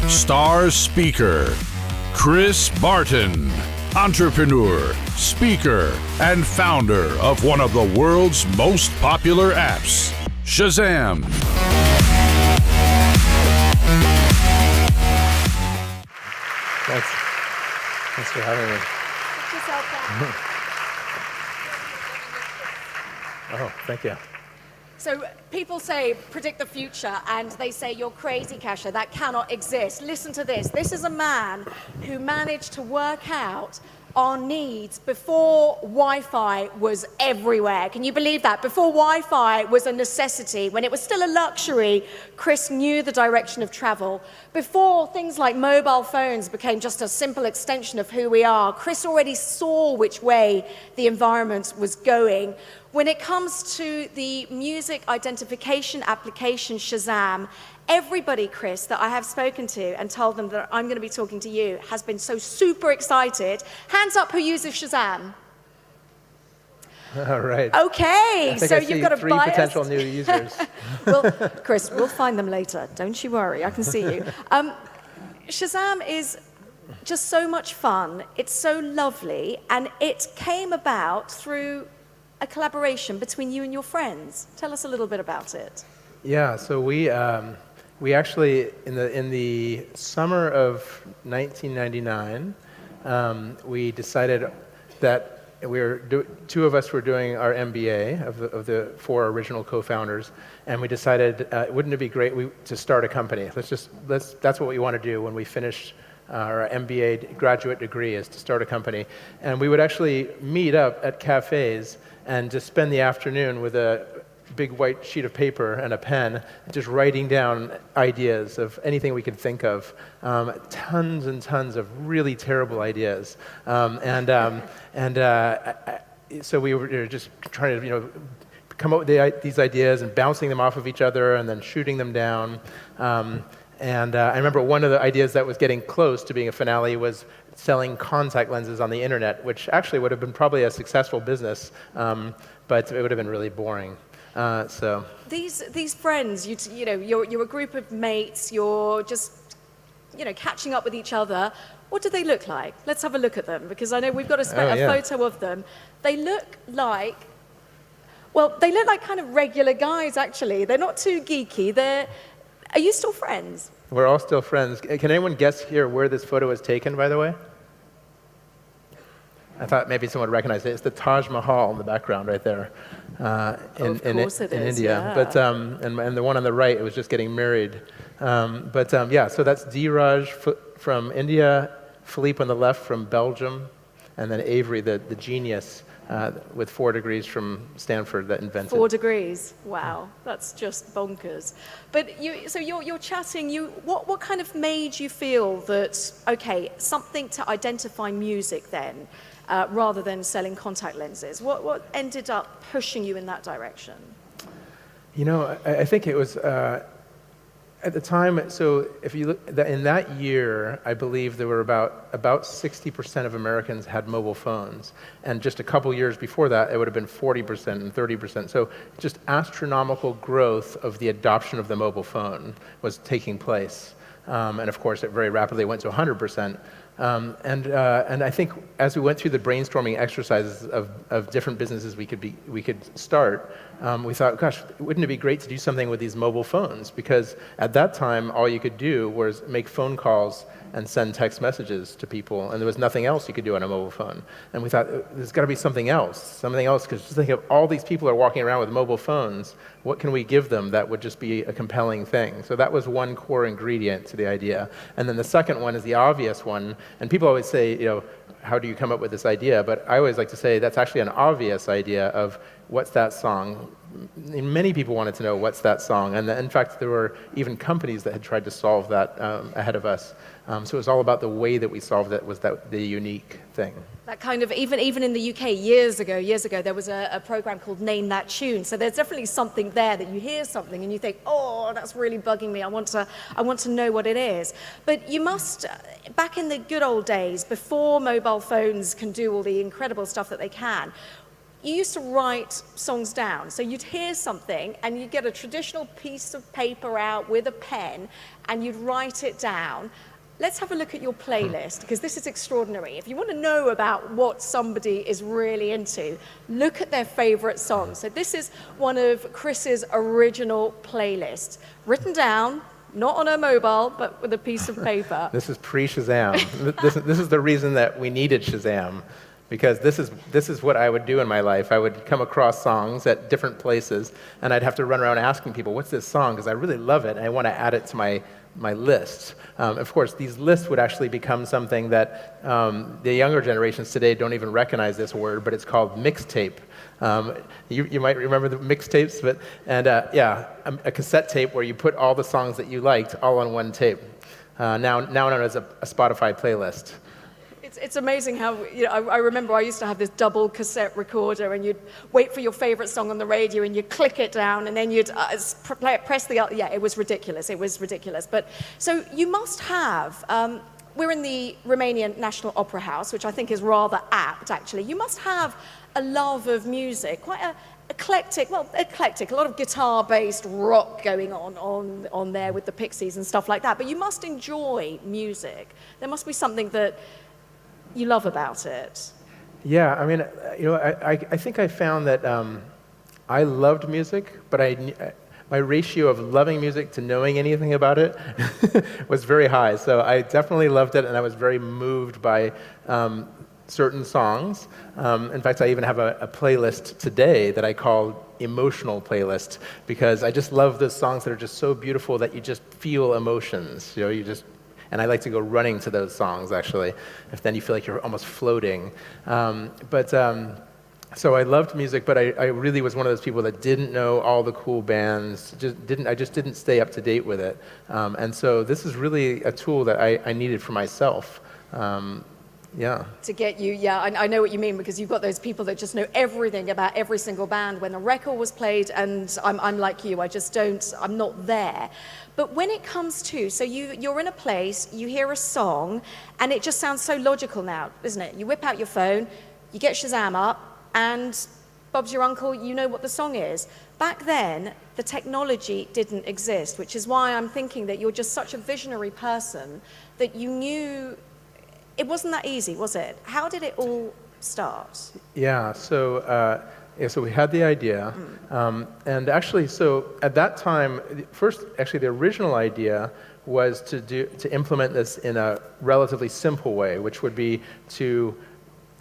Star speaker, Chris Barton. Entrepreneur, speaker, and founder of one of the world's most popular apps, Shazam. Thanks for having me. Oh, thank you. So people say, predict the future, and they say, you're crazy, Kasia, that cannot exist. Listen to this. This is a man who managed to work out our needs before Wi-Fi was everywhere. Can you believe that? Before Wi-Fi was a necessity, when it was still a luxury, Chris knew the direction of travel. Before things like mobile phones became just a simple extension of who we are, Chris already saw which way the environment was going. When it comes to the music identification application Shazam, everybody, Chris, that I have spoken to and told them that I'm going to be talking to you has been so super excited. Hands up who uses Shazam. All right. Okay, so you've got three potential new users. Well, Chris, we'll find them later. Don't you worry, I can see you. Shazam is just so much fun. It's so lovely, and it came about through a collaboration between you and your friends. Tell us a little bit about it. Yeah, so we actually, in the summer of 1999, we decided that two of us were doing our MBA of the four original co-founders, and we decided, wouldn't it be great to start a company? That's what we want to do when we finish our MBA graduate degree, is to start a company. And we would actually meet up at cafes and just spend the afternoon with a big white sheet of paper and a pen, just writing down ideas of anything we could think of. Tons and tons of really terrible ideas. So we were just trying to, come up with these ideas and bouncing them off of each other and then shooting them down. And I remember one of the ideas that was getting close to being a finale was selling contact lenses on the internet, which actually would have been probably a successful business, but it would have been really boring. So these friends, you're a group of mates. You're just, catching up with each other. What do they look like? Let's have a look at them, because I know we've got a photo of them. They look like kind of regular guys. Actually, they're not too geeky. Are you still friends? We're all still friends. Can anyone guess here where this photo was taken, by the way? I thought maybe someone would recognize it. It's the Taj Mahal in the background right there in India. Yeah. But and the one on the right, it was just getting married. So that's Dheeraj from India, Philippe on the left from Belgium, and then Avery, the genius, with 4 degrees from Stanford that invented. 4 degrees. Wow, that's just bonkers. But you're chatting. What kind of made you feel that something to identify music then, rather than selling contact lenses? What ended up pushing you in that direction? I think it was at the time. So if you look in that year, I believe there were about 60% of Americans had mobile phones, and just a couple years before that, it would have been 40% and 30%. So just astronomical growth of the adoption of the mobile phone was taking place, and of course, it very rapidly went to 100%. And I think as we went through the brainstorming exercises of different businesses we could start, we thought, gosh, wouldn't it be great to do something with these mobile phones? Because at that time, all you could do was make phone calls and send text messages to people, and there was nothing else you could do on a mobile phone. And we thought, there's got to be something else, because just think of all these people are walking around with mobile phones. What can we give them that would just be a compelling thing? So that was one core ingredient to the idea. And then the second one is the obvious one, and people always say, how do you come up with this idea? But I always like to say that's actually an obvious idea of what's that song? Many people wanted to know what's that song, and in fact, there were even companies that had tried to solve that ahead of us. So it was all about the way that we solved it was the unique thing. That kind of, even in the UK years ago, there was a program called Name That Tune. So there's definitely something there that you hear something and you think, oh, that's really bugging me. I want to know what it is. But you must, back in the good old days, before mobile phones can do all the incredible stuff that they can, you used to write songs down. So you'd hear something and you'd get a traditional piece of paper out with a pen and you'd write it down. Let's have a look at your playlist, because this is extraordinary. If you want to know about what somebody is really into, look at their favorite songs. So this is one of Chris's original playlists, written down, not on a mobile, but with a piece of paper. This is pre-Shazam. This is the reason that we needed Shazam, because this is what I would do in my life. I would come across songs at different places, and I'd have to run around asking people, what's this song? Because I really love it, and I want to add it to my list. Of course, these lists would actually become something that the younger generations today don't even recognize this word, but it's called mixtape. You might remember the mixtapes, a cassette tape where you put all the songs that you liked all on one tape, now known as a Spotify playlist. It's amazing how, I remember I used to have this double cassette recorder, and you'd wait for your favorite song on the radio and you'd click it down, and then you'd press the, it was ridiculous. But so you must have, we're in the Romanian National Opera House, which I think is rather apt, actually. You must have a love of music, quite eclectic, a lot of guitar-based rock going on there with the Pixies and stuff like that. But you must enjoy music. There must be something that you love about it. Yeah, I mean, I think I found that I loved music, but my ratio of loving music to knowing anything about it was very high. So I definitely loved it, and I was very moved by certain songs. In fact, I even have a playlist today that I call emotional playlist, because I just love those songs that are just so beautiful that you just feel emotions. And I like to go running to those songs, actually, if then you feel like you're almost floating. So I loved music, but I really was one of those people that didn't know all the cool bands. I just didn't stay up to date with it. And so this is really a tool that I needed for myself. To get you, I know what you mean, because you've got those people that just know everything about every single band when the record was played, and I'm like you, I'm not there. But when it comes to, so you're in a place, you hear a song, and it just sounds so logical now, isn't it? You whip out your phone, you get Shazam up, and Bob's your uncle, you know what the song is. Back then, the technology didn't exist, which is why I'm thinking that you're just such a visionary person that you knew. It wasn't that easy, was it? How did it all start? Yeah, so we had the idea, and actually, so at that time, the original idea was to implement this in a relatively simple way, which would be to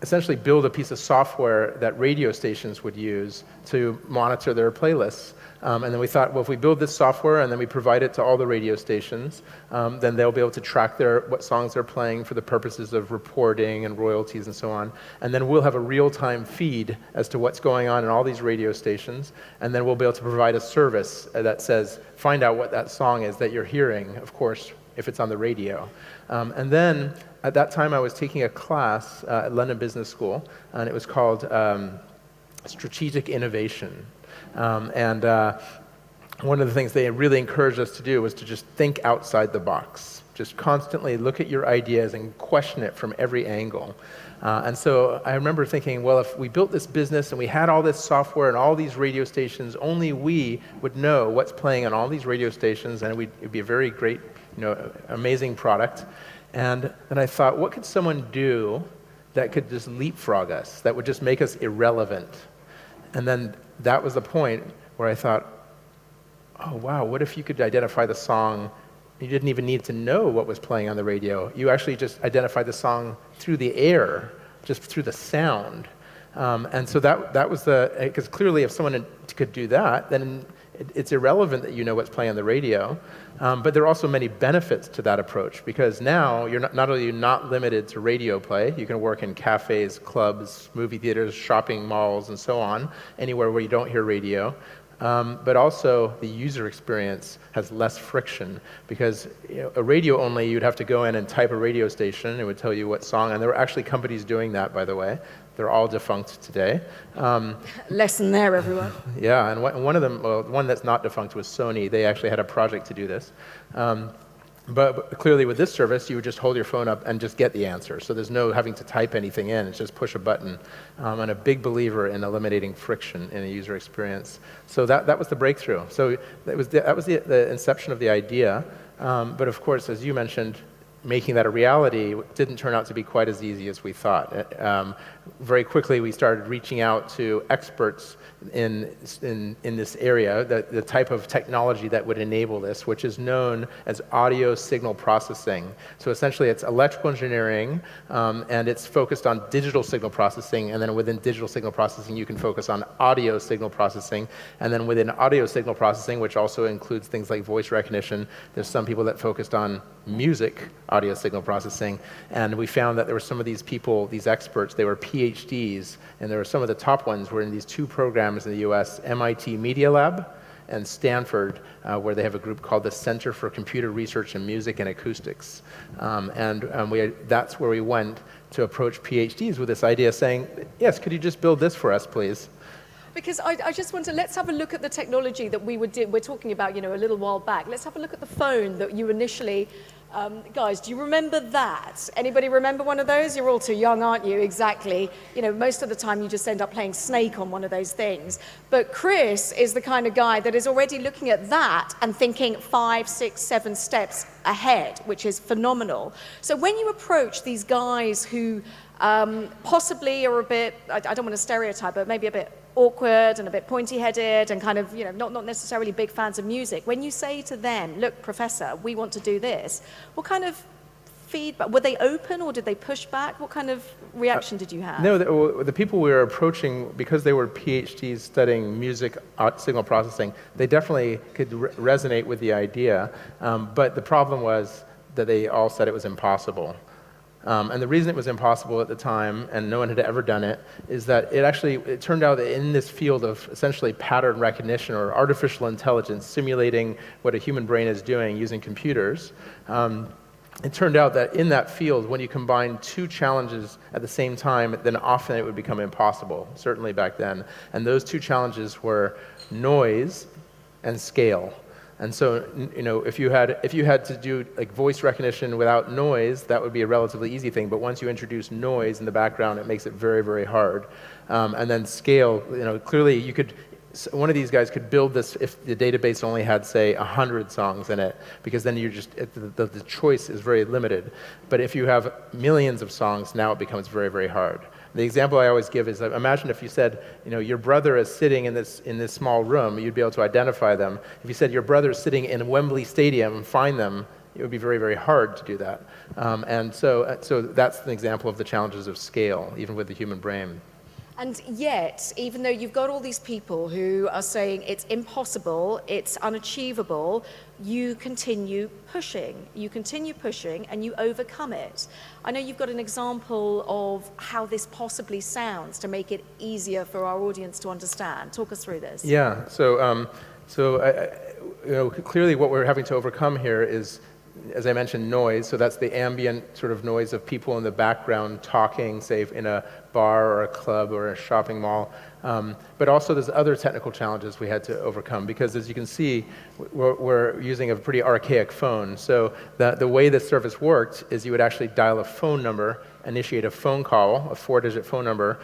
essentially build a piece of software that radio stations would use to monitor their playlists. And then we thought, well, if we build this software and then we provide it to all the radio stations, then they'll be able to track what songs they're playing for the purposes of reporting and royalties and so on. And then we'll have a real-time feed as to what's going on in all these radio stations. And then we'll be able to provide a service that says, find out what that song is that you're hearing, of course, if it's on the radio. And then at that time, I was taking a class at London Business School, and it was called Strategic Innovation. And one of the things they really encouraged us to do was to just think outside the box. Just constantly look at your ideas and question it from every angle. And so I remember thinking, well, if we built this business and we had all this software and all these radio stations, only we would know what's playing on all these radio stations, and it'd be a very great, amazing product. And then I thought, what could someone do that could just leapfrog us, that would just make us irrelevant? And then that was the point where I thought, oh, wow, what if you could identify the song? You didn't even need to know what was playing on the radio. You actually just identified the song through the air, just through the sound. And so that was because clearly if someone could do that, then it's irrelevant that you know what's playing on the radio. But there are also many benefits to that approach, because now you're not only not limited to radio play, you can work in cafes, clubs, movie theaters, shopping malls, and so on, anywhere where you don't hear radio. But also the user experience has less friction, because a radio only, you'd have to go in and type a radio station, it would tell you what song, and there were actually companies doing that, by the way. They're all defunct today. Lesson there, everyone. Yeah, and one of them, one that's not defunct was Sony. They actually had a project to do this. But clearly with this service, you would just hold your phone up and just get the answer. So there's no having to type anything in. It's just push a button. I'm a big believer in eliminating friction in a user experience. So that was the breakthrough. So that was the inception of the idea. But of course, as you mentioned, making that a reality didn't turn out to be quite as easy as we thought. Very quickly, we started reaching out to experts in this area, the type of technology that would enable this, which is known as audio signal processing. So essentially, it's electrical engineering, and it's focused on digital signal processing, and then within digital signal processing, you can focus on audio signal processing, and then within audio signal processing, which also includes things like voice recognition, there's some people that focused on music audio signal processing, and we found that there were some of these people, these experts, they were PhDs, and there were some of the top ones were in these two programs in the US, MIT Media Lab and Stanford, where they have a group called the Center for Computer Research in Music and Acoustics. That's where we went to approach PhDs with this idea saying, yes, could you just build this for us, please? Because I just want to, let's have a look at the technology that we're talking about, a little while back. Let's have a look at the phone that you initially, guys, do you remember that? Anybody remember one of those? You're all too young, aren't you? Exactly. Most of the time you just end up playing Snake on one of those things. But Chris is the kind of guy that is already looking at that and thinking 5, 6, 7 steps ahead, which is phenomenal. So when you approach these guys who possibly are a bit, I don't want to stereotype, but maybe a bit awkward and a bit pointy-headed and kind of, not necessarily big fans of music. When you say to them, look, Professor, we want to do this, what kind of feedback, were they open or did they push back? What kind of reaction did you have? No, the people we were approaching, because they were PhDs studying music signal processing, they definitely could resonate with the idea, but the problem was that they all said it was impossible. And the reason it was impossible at the time, and no one had ever done it, is that it turned out that in this field of essentially pattern recognition or artificial intelligence, simulating what a human brain is doing using computers, it turned out that in that field, when you combine two challenges at the same time, then often it would become impossible, certainly back then. And those two challenges were noise and scale. And so, if you had to do like voice recognition without noise, that would be a relatively easy thing. But once you introduce noise in the background, it makes it very, very hard. And then scale, clearly one of these guys could build this if the database only had, say, 100 songs in it, because then the choice is very limited. But if you have millions of songs, now it becomes very, very hard. The example I always give is, imagine if you said, your brother is sitting in this small room, you'd be able to identify them. If you said your brother is sitting in Wembley Stadium and find them, it would be very, very hard to do that. And so that's an example of the challenges of scale, even with the human brain. And yet, even though you've got all these people who are saying it's impossible, it's unachievable, you continue pushing, and you overcome it. I know you've got an example of how this possibly sounds to make it easier for our audience to understand. Talk us through this. Yeah, clearly what we're having to overcome here is, as I mentioned, noise. So that's the ambient sort of noise of people in the background talking, say, in a bar or a club or a shopping mall. But also there's other technical challenges we had to overcome, because as you can see, we're using a pretty archaic phone. So the way this service worked is you would actually dial a phone number, initiate a phone call, a 4-digit phone number,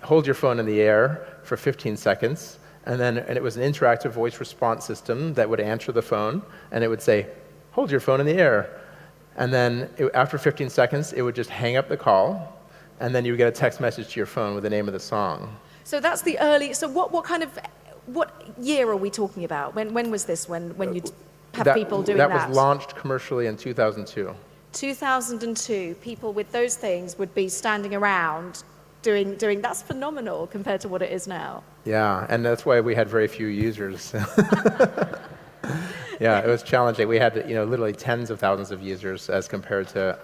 hold your phone in the air for 15 seconds, and it was an interactive voice response system that would answer the phone, and it would say, hold your phone in the air. And then after 15 seconds, it would just hang up the call, and then you would get a text message to your phone with the name of the song. So that's the so what year are we talking about? When was this, when you'd have people doing that? That was launched commercially in 2002. 2002, people with those things would be standing around doing, that's phenomenal compared to what it is now. Yeah, and that's why we had very few users. Yeah, it was challenging. We had, literally tens of thousands of users as compared to,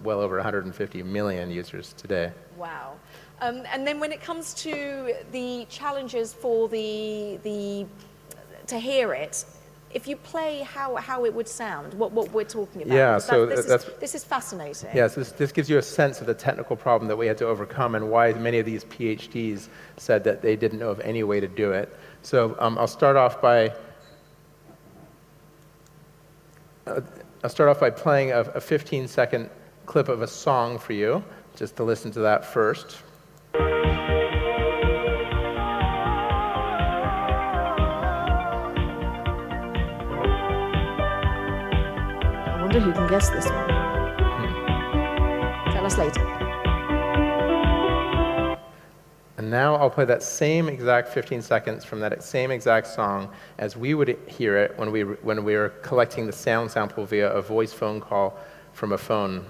well over 150 million users today. Wow. And then when it comes to the challenges for to hear it, if you play how it would sound, what we're talking about. Yeah, this is fascinating. Yeah, so this gives you a sense of the technical problem that we had to overcome and why many of these PhDs said that they didn't know of any way to do it. So I'll start off by I'll start off by playing a 15-second clip of a song for you, just to listen to that first. I wonder who can guess this one. Tell us later. And now I'll play that same exact 15 seconds from that same exact song as we would hear it when we were collecting the sound sample via a voice phone call from a phone.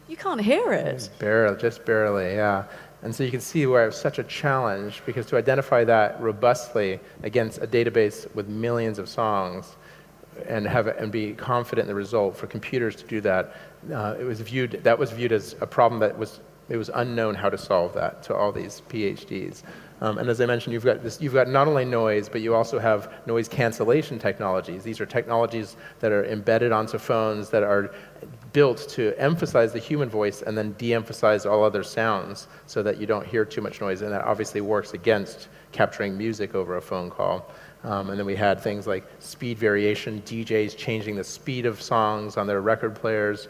You can't hear it. Barely, just barely, yeah. And so you can see where it was such a challenge, because to identify that robustly against a database with millions of songs and be confident in the result for computers to do that, that was viewed as a problem it was unknown how to solve that to all these PhDs. And as I mentioned, you've got not only noise, but you also have noise cancellation technologies. These are technologies that are embedded onto phones that are built to emphasize the human voice and then de-emphasize all other sounds so that you don't hear too much noise, and that obviously works against capturing music over a phone call. And then we had things like speed variation, DJs changing the speed of songs on their record players,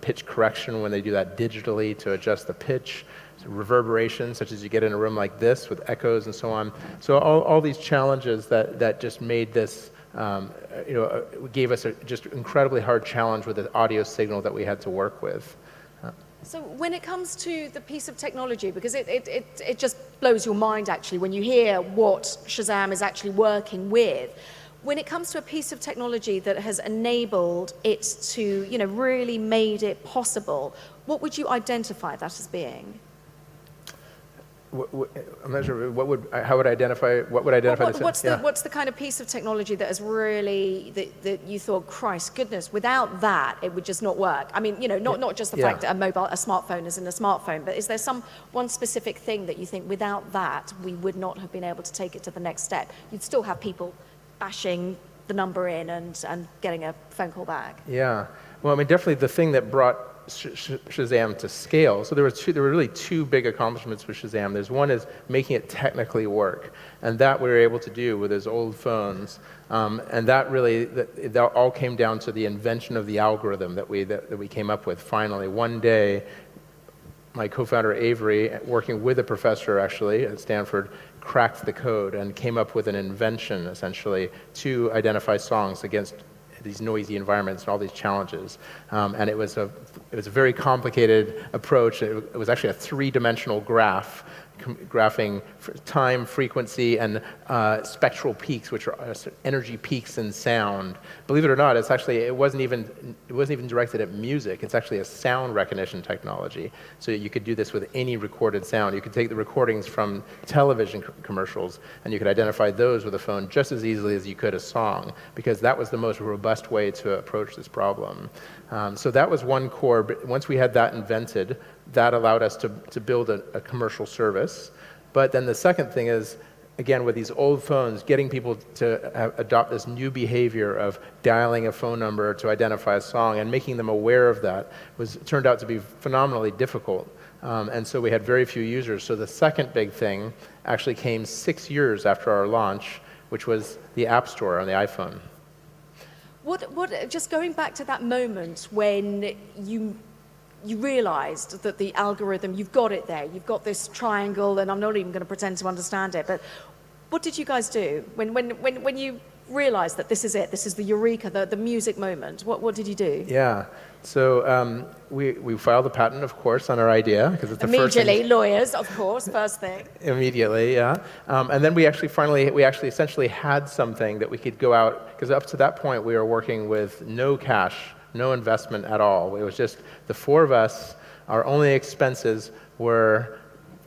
pitch correction when they do that digitally to adjust the pitch, reverberation, such as you get in a room like this with echoes and so on. So all these challenges that just made this, gave us a just incredibly hard challenge with the audio signal that we had to work with. So when it comes to the piece of technology, because it just blows your mind actually when you hear what Shazam is actually working with, when it comes to a piece of technology that has enabled it to, really made it possible, what would you identify that as being? I'm not sure. What would I identify What's the kind of piece of technology that has really that you thought, Christ goodness, without that it would just not work? I mean, not just the fact that a smartphone isn't a smartphone, but is there one specific thing that you think without that we would not have been able to take it to the next step? You'd still have people bashing the number in and getting a phone call back. Yeah. Well, I mean, definitely the thing that brought Shazam to scale. So there were really two big accomplishments with Shazam. There's one is making it technically work, and that we were able to do with those old phones. And that all came down to the invention of the algorithm that we came up with. Finally, one day, my co-founder Avery, working with a professor actually at Stanford, cracked the code and came up with an invention essentially to identify songs against these noisy environments and all these challenges. And it was a very complicated approach. It was actually a three-dimensional graph, graphing time, frequency, and spectral peaks, which are energy peaks in sound. Believe it or not, it wasn't even directed at music. It's actually a sound recognition technology. So you could do this with any recorded sound. You could take the recordings from television commercials, and you could identify those with a phone just as easily as you could a song, because that was the most robust way to approach this problem. So that was one core. But once we had that invented, that allowed us to build a commercial service. But then the second thing is, again, with these old phones, getting people to adopt this new behavior of dialing a phone number to identify a song and making them aware of that turned out to be phenomenally difficult. And so we had very few users. So the second big thing actually came 6 years after our launch, which was the App Store on the iPhone. Just going back to that moment when you realized that the algorithm, you've got it there, you've got this triangle, and I'm not even going to pretend to understand it, but what did you guys do when you realized that this is it, this is the eureka, the music moment? What did you do? Yeah, so we filed a patent, of course, on our idea, because it's the first thing. Immediately, lawyers, of course, first thing. Immediately, yeah. And then we actually essentially had something that we could go out, because up to that point we were working with no cash, no investment at all. It was just the four of us. Our only expenses were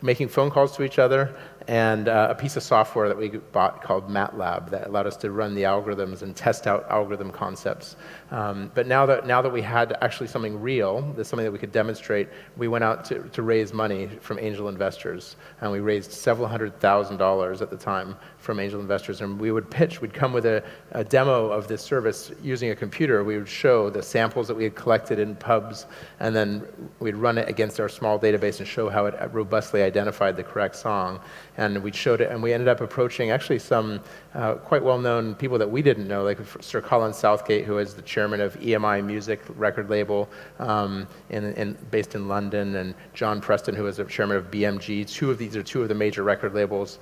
making phone calls to each other and a piece of software that we bought called MATLAB that allowed us to run the algorithms and test out algorithm concepts. But now that we had actually something real, there's something that we could demonstrate, we went out to raise money from angel investors, and we raised several $100,000 at the time from angel investors, and we would pitch, we'd come with a demo of this service using a computer. We would show the samples that we had collected in pubs, and then we'd run it against our small database and show how it robustly identified the correct song. And we showed it, and we ended up approaching actually some quite well-known people that we didn't know, like Sir Colin Southgate, who is the chairman of EMI Music record label based in London, and John Preston, who is the chairman of BMG. These are two of the major record labels.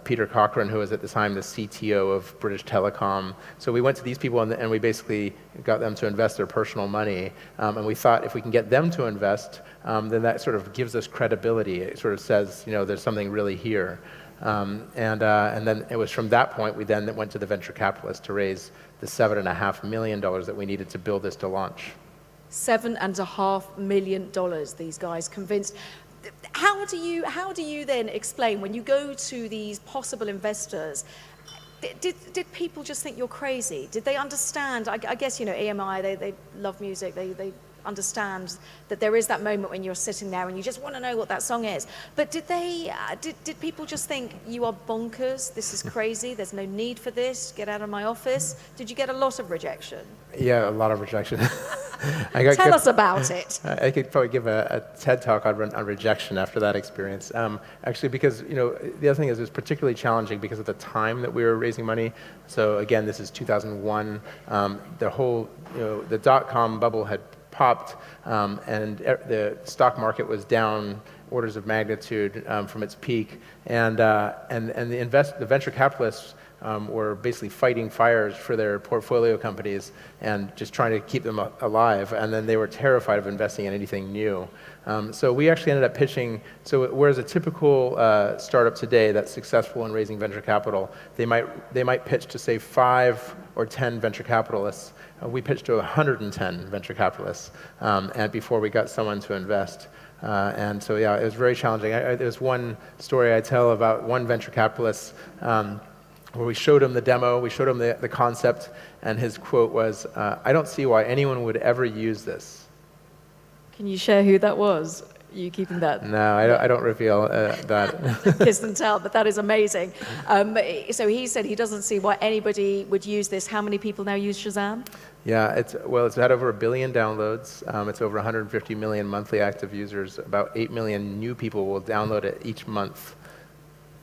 Peter Cochrane, who was at the time the CTO of British Telecom. So we went to these people and we basically got them to invest their personal money. And we thought if we can get them to invest, then that sort of gives us credibility. It sort of says, there's something really here. And then it was from that point we then went to the venture capitalists to raise the $7.5 million that we needed to build this to launch. $7.5 million, these guys convinced. How do you then explain when you go to these possible investors? Did people just think you're crazy? Did they understand? I guess EMI, they love music. They understand that there is that moment when you're sitting there and you just want to know what that song is. But did people just think you are bonkers? This is crazy. There's no need for this. Get out of my office. Did you get a lot of rejection? Yeah, a lot of rejection. Tell us about it. I could probably give a TED talk on rejection after that experience. Actually, because the other thing is it was particularly challenging because of the time that we were raising money. So again, this is 2001. The whole the dot-com bubble had popped, and the stock market was down orders of magnitude from its peak, and the venture capitalists were basically fighting fires for their portfolio companies and just trying to keep them alive, and then they were terrified of investing in anything new. So we actually ended up pitching, so whereas a typical startup today that's successful in raising venture capital, they might pitch to say 5 or 10 venture capitalists. We pitched to 110 venture capitalists and before we got someone to invest. And so yeah, it was very challenging. There's one story I tell about one venture capitalist where we showed him the demo, we showed him the concept, and his quote was, "I don't see why anyone would ever use this." Can you share who that was? Are you keeping that? No, I don't reveal that. Kiss and tell, but that is amazing. So he said he doesn't see why anybody would use this. How many people now use Shazam? Yeah, it's had over 1 billion downloads. It's over 150 million monthly active users. About 8 million new people will download it each month.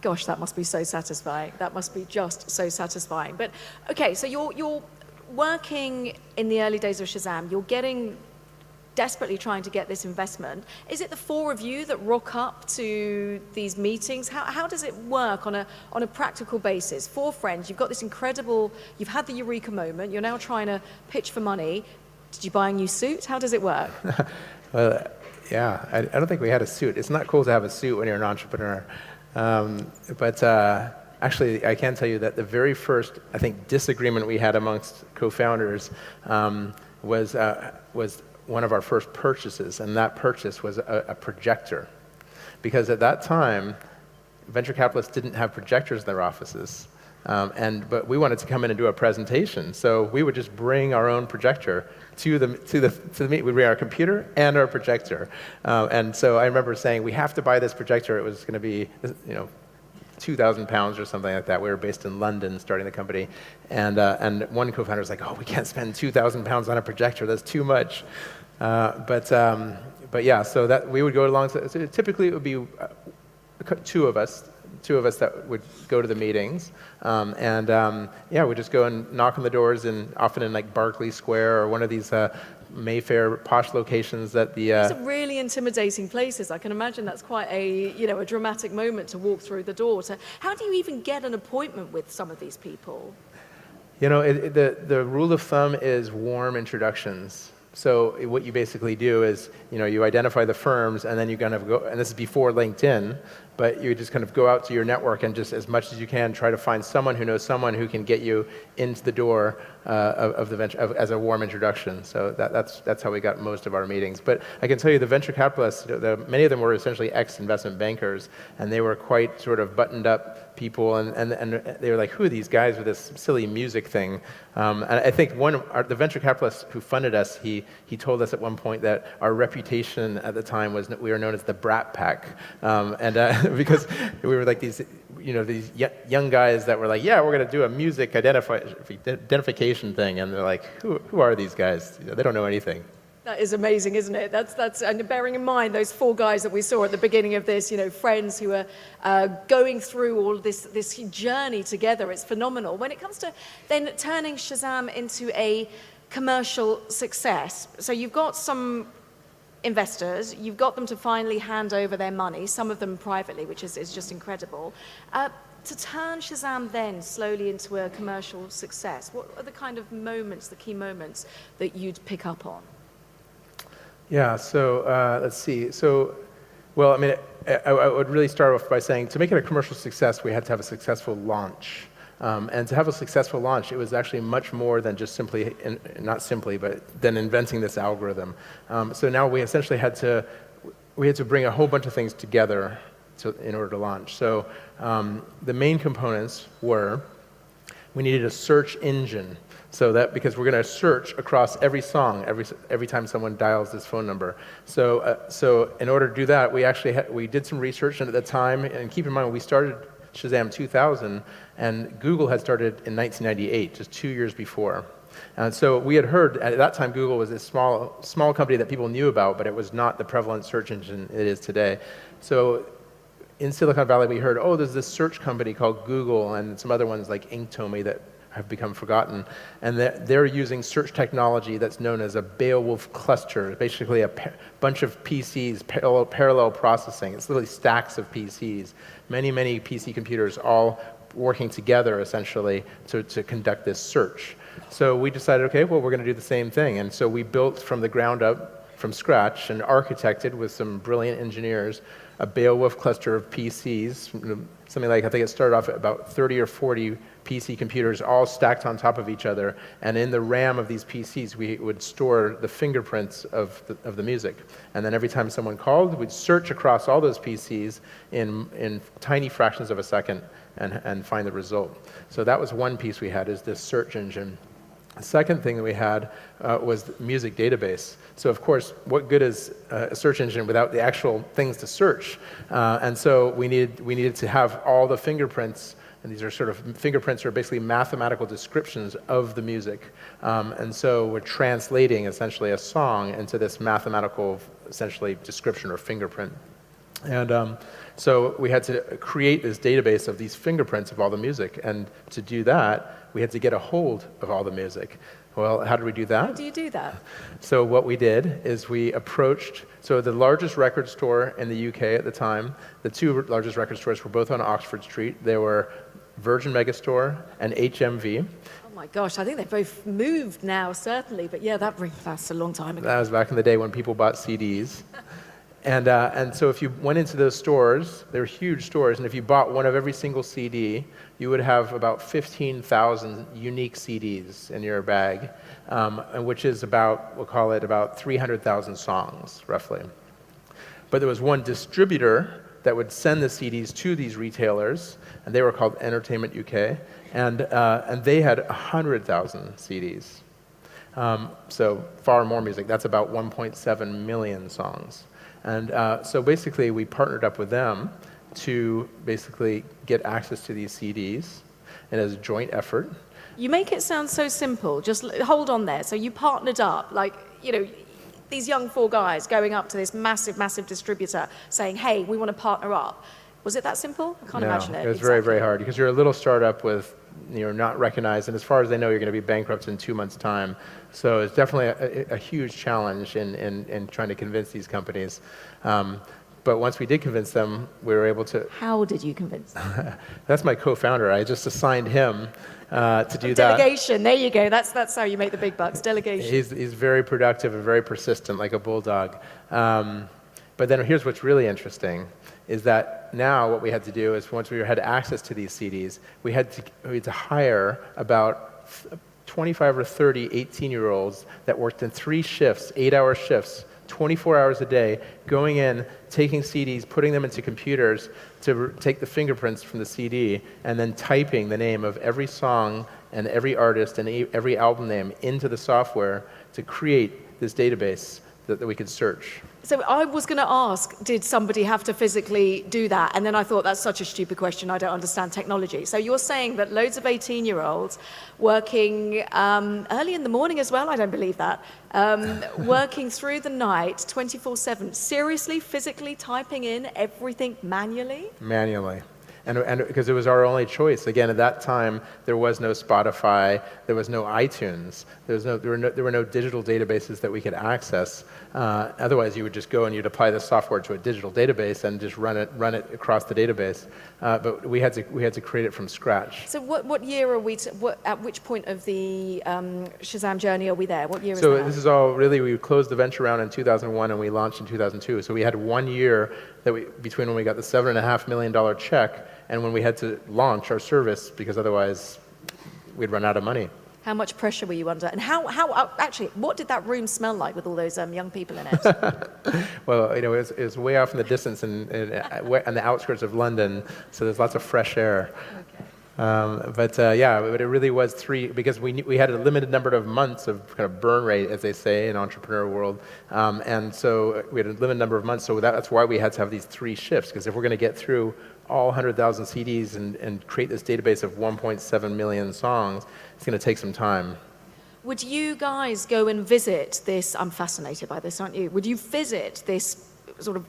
Gosh, that must be so satisfying. That must be just so satisfying. But okay, so you're working in the early days of Shazam. You're desperately trying to get this investment. Is it the 4 of you that rock up to these meetings? How does it work on a practical basis? 4 friends, you've got this incredible, you've had the eureka moment, you're now trying to pitch for money. Did you buy a new suit? How does it work? Well, yeah, I don't think we had a suit. It's not cool to have a suit when you're an entrepreneur. But actually, I can tell you that the very first, I think, disagreement we had amongst co-founders was one of our first purchases, and that purchase was a projector. Because at that time, venture capitalists didn't have projectors in their offices, but we wanted to come in and do a presentation. So we would just bring our own projector to the meeting. We'd bring our computer and our projector. And so I remember saying, we have to buy this projector. It was going to be, 2,000 pounds or something like that. We were based in London, starting the company, and one co-founder was like, "Oh, we can't spend 2,000 pounds on a projector. That's too much." But yeah, so that we would go along. So typically, it would be two of us that would go to the meetings, yeah, we'd just go and knock on the doors, and often in like Berkeley Square or one of these Mayfair posh locations that the... These are really intimidating places. I can imagine that's quite a dramatic moment to walk through the door. So how do you even get an appointment with some of these people? The rule of thumb is warm introductions. So what you basically do is, you identify the firms, and then you kind of go, and this is before LinkedIn, but you just kind of go out to your network and just as much as you can try to find someone who knows someone who can get you into the door of the venture as a warm introduction. So that's how we got most of our meetings. But I can tell you the venture capitalists, many of them were essentially ex-investment bankers, and they were quite sort of buttoned up people, and they were like, who are these guys with this silly music thing? And I think the venture capitalist who funded us, he told us at one point that our reputation at the time was that we were known as the Brat Pack, because we were like these young guys that were like, yeah, we're going to do a music identification thing, and they're like, who are these guys? They don't know anything. That is amazing, isn't it? That's and bearing in mind those 4 guys that we saw at the beginning of this, friends who are going through all this journey together. It's phenomenal. When it comes to then turning Shazam into a commercial success, so you've got some investors, you've got them to finally hand over their money, some of them privately, which is just incredible. To turn Shazam then slowly into a commercial success, what are the kind of moments, the key moments that you'd pick up on? Yeah, so let's see. So, well, I mean, I would really start off by saying to make it a commercial success, we had to have a successful launch. And to have a successful launch, it was actually much more than just simply, not simply, but than inventing this algorithm. So now we essentially had to bring a whole bunch of things together in order to launch. So the main components were, we needed a search engine. So that, because we're going to search across every song every time someone dials this phone number. So in order to do that, we did some research, and at the time, and keep in mind, we started Shazam 2000, and Google had started in 1998, just 2 years before. And so we had heard, at that time, Google was a small company that people knew about, but it was not the prevalent search engine it is today. So in Silicon Valley, we heard, there's this search company called Google, and some other ones like Inktomi that have become forgotten, and they're using search technology that's known as a Beowulf cluster, basically a bunch of PCs, parallel processing. It's literally stacks of PCs, many PC computers all working together essentially to conduct this search. So we decided, okay, well, we're going to do the same thing, and so we built from the ground up, from scratch, and architected with some brilliant engineers a Beowulf cluster of PCs, something like, I think it started off at about 30 or 40 PC computers all stacked on top of each other, and in the RAM of these PCs we would store the fingerprints of the music. And then every time someone called, we'd search across all those PCs in tiny fractions of a second and find the result. So that was one piece we had, is this search engine. The second thing that we had was the music database. So of course, what good is a search engine without the actual things to search? And so we needed to have all the fingerprints, and these are sort of, fingerprints are basically mathematical descriptions of the music. And so we're translating essentially a song into this mathematical, essentially, description or fingerprint. And so we had to create this database of these fingerprints of all the music. And to do that, we had to get a hold of all the music. Well, how did we do that? How do you do that? So what we did is we approached, so the largest record store in the UK at the time, the 2 largest record stores were both on Oxford Street. They were Virgin Megastore and HMV. Oh my gosh, I think they've both moved now, certainly. But yeah, that's a long time ago. That was back in the day when people bought CDs. And so if you went into those stores, they were huge stores, and if you bought one of every single CD, you would have about 15,000 unique CDs in your bag, and which is about, we'll call it about 300,000 songs, roughly. But there was one distributor that would send the CDs to these retailers, and they were called Entertainment UK, and they had 100,000 CDs. So far more music. That's about 1.7 million songs. And so basically, we partnered up with them to basically get access to these CDs, and as a joint effort. You make it sound so simple. Just hold on there. So you partnered up, like, these young 4 guys going up to this massive distributor saying, hey, we want to partner up. Was it that simple? I can't imagine it. It was very, very hard, because you're a little startup with, not recognized, and as far as they know, you're going to be bankrupt in 2 months' time. So it's definitely a huge challenge in trying to convince these companies. But once we did convince them, we were able to... How did you convince them? That's my co-founder. I just assigned him to do that. Delegation, there you go. That's how you make the big bucks, delegation. He's very productive and very persistent, like a bulldog. But then here's what's really interesting, is that now what we had to do is once we had access to these CDs, we had to hire about 25 or 30 18-year-olds that worked in 3 shifts, 8-hour shifts, 24 hours a day, going in, taking CDs, putting them into computers to take the fingerprints from the CD, and then typing the name of every song and every artist and every album name into the software to create this database that we could search. So I was going to ask, did somebody have to physically do that? And then I thought, that's such a stupid question. I don't understand technology. So you're saying that loads of 18-year-olds working early in the morning as well? I don't believe that. Working through the night, 24/7, seriously, physically typing in everything manually? Manually. And because it was our only choice. Again, at that time, there was no Spotify, there was no iTunes, there were no digital databases that we could access. Otherwise, you would just go and you'd apply the software to a digital database and just run it across the database. But we had to create it from scratch. So what year are we? At which point of the Shazam journey are we there? What year is that? So this is all really, we closed the venture round in 2001 and we launched in 2002. So we had 1 year between when we got the $7.5 million check and when we had to launch our service, because otherwise we'd run out of money. How much pressure were you under? And actually, what did that room smell like with all those young people in it? Well, it was way off in the distance and on the outskirts of London, so there's lots of fresh air. Okay. But it really was 3, because we had a limited number of months of kind of burn rate, as they say in entrepreneur world, and so we had a limited number of months. So that's why we had to have these 3 shifts, because if we're going to get through all 100,000 CDs and create this database of 1.7 million songs, it's going to take some time. Would you guys go and visit this? I'm fascinated by this, aren't you? Would you visit this sort of?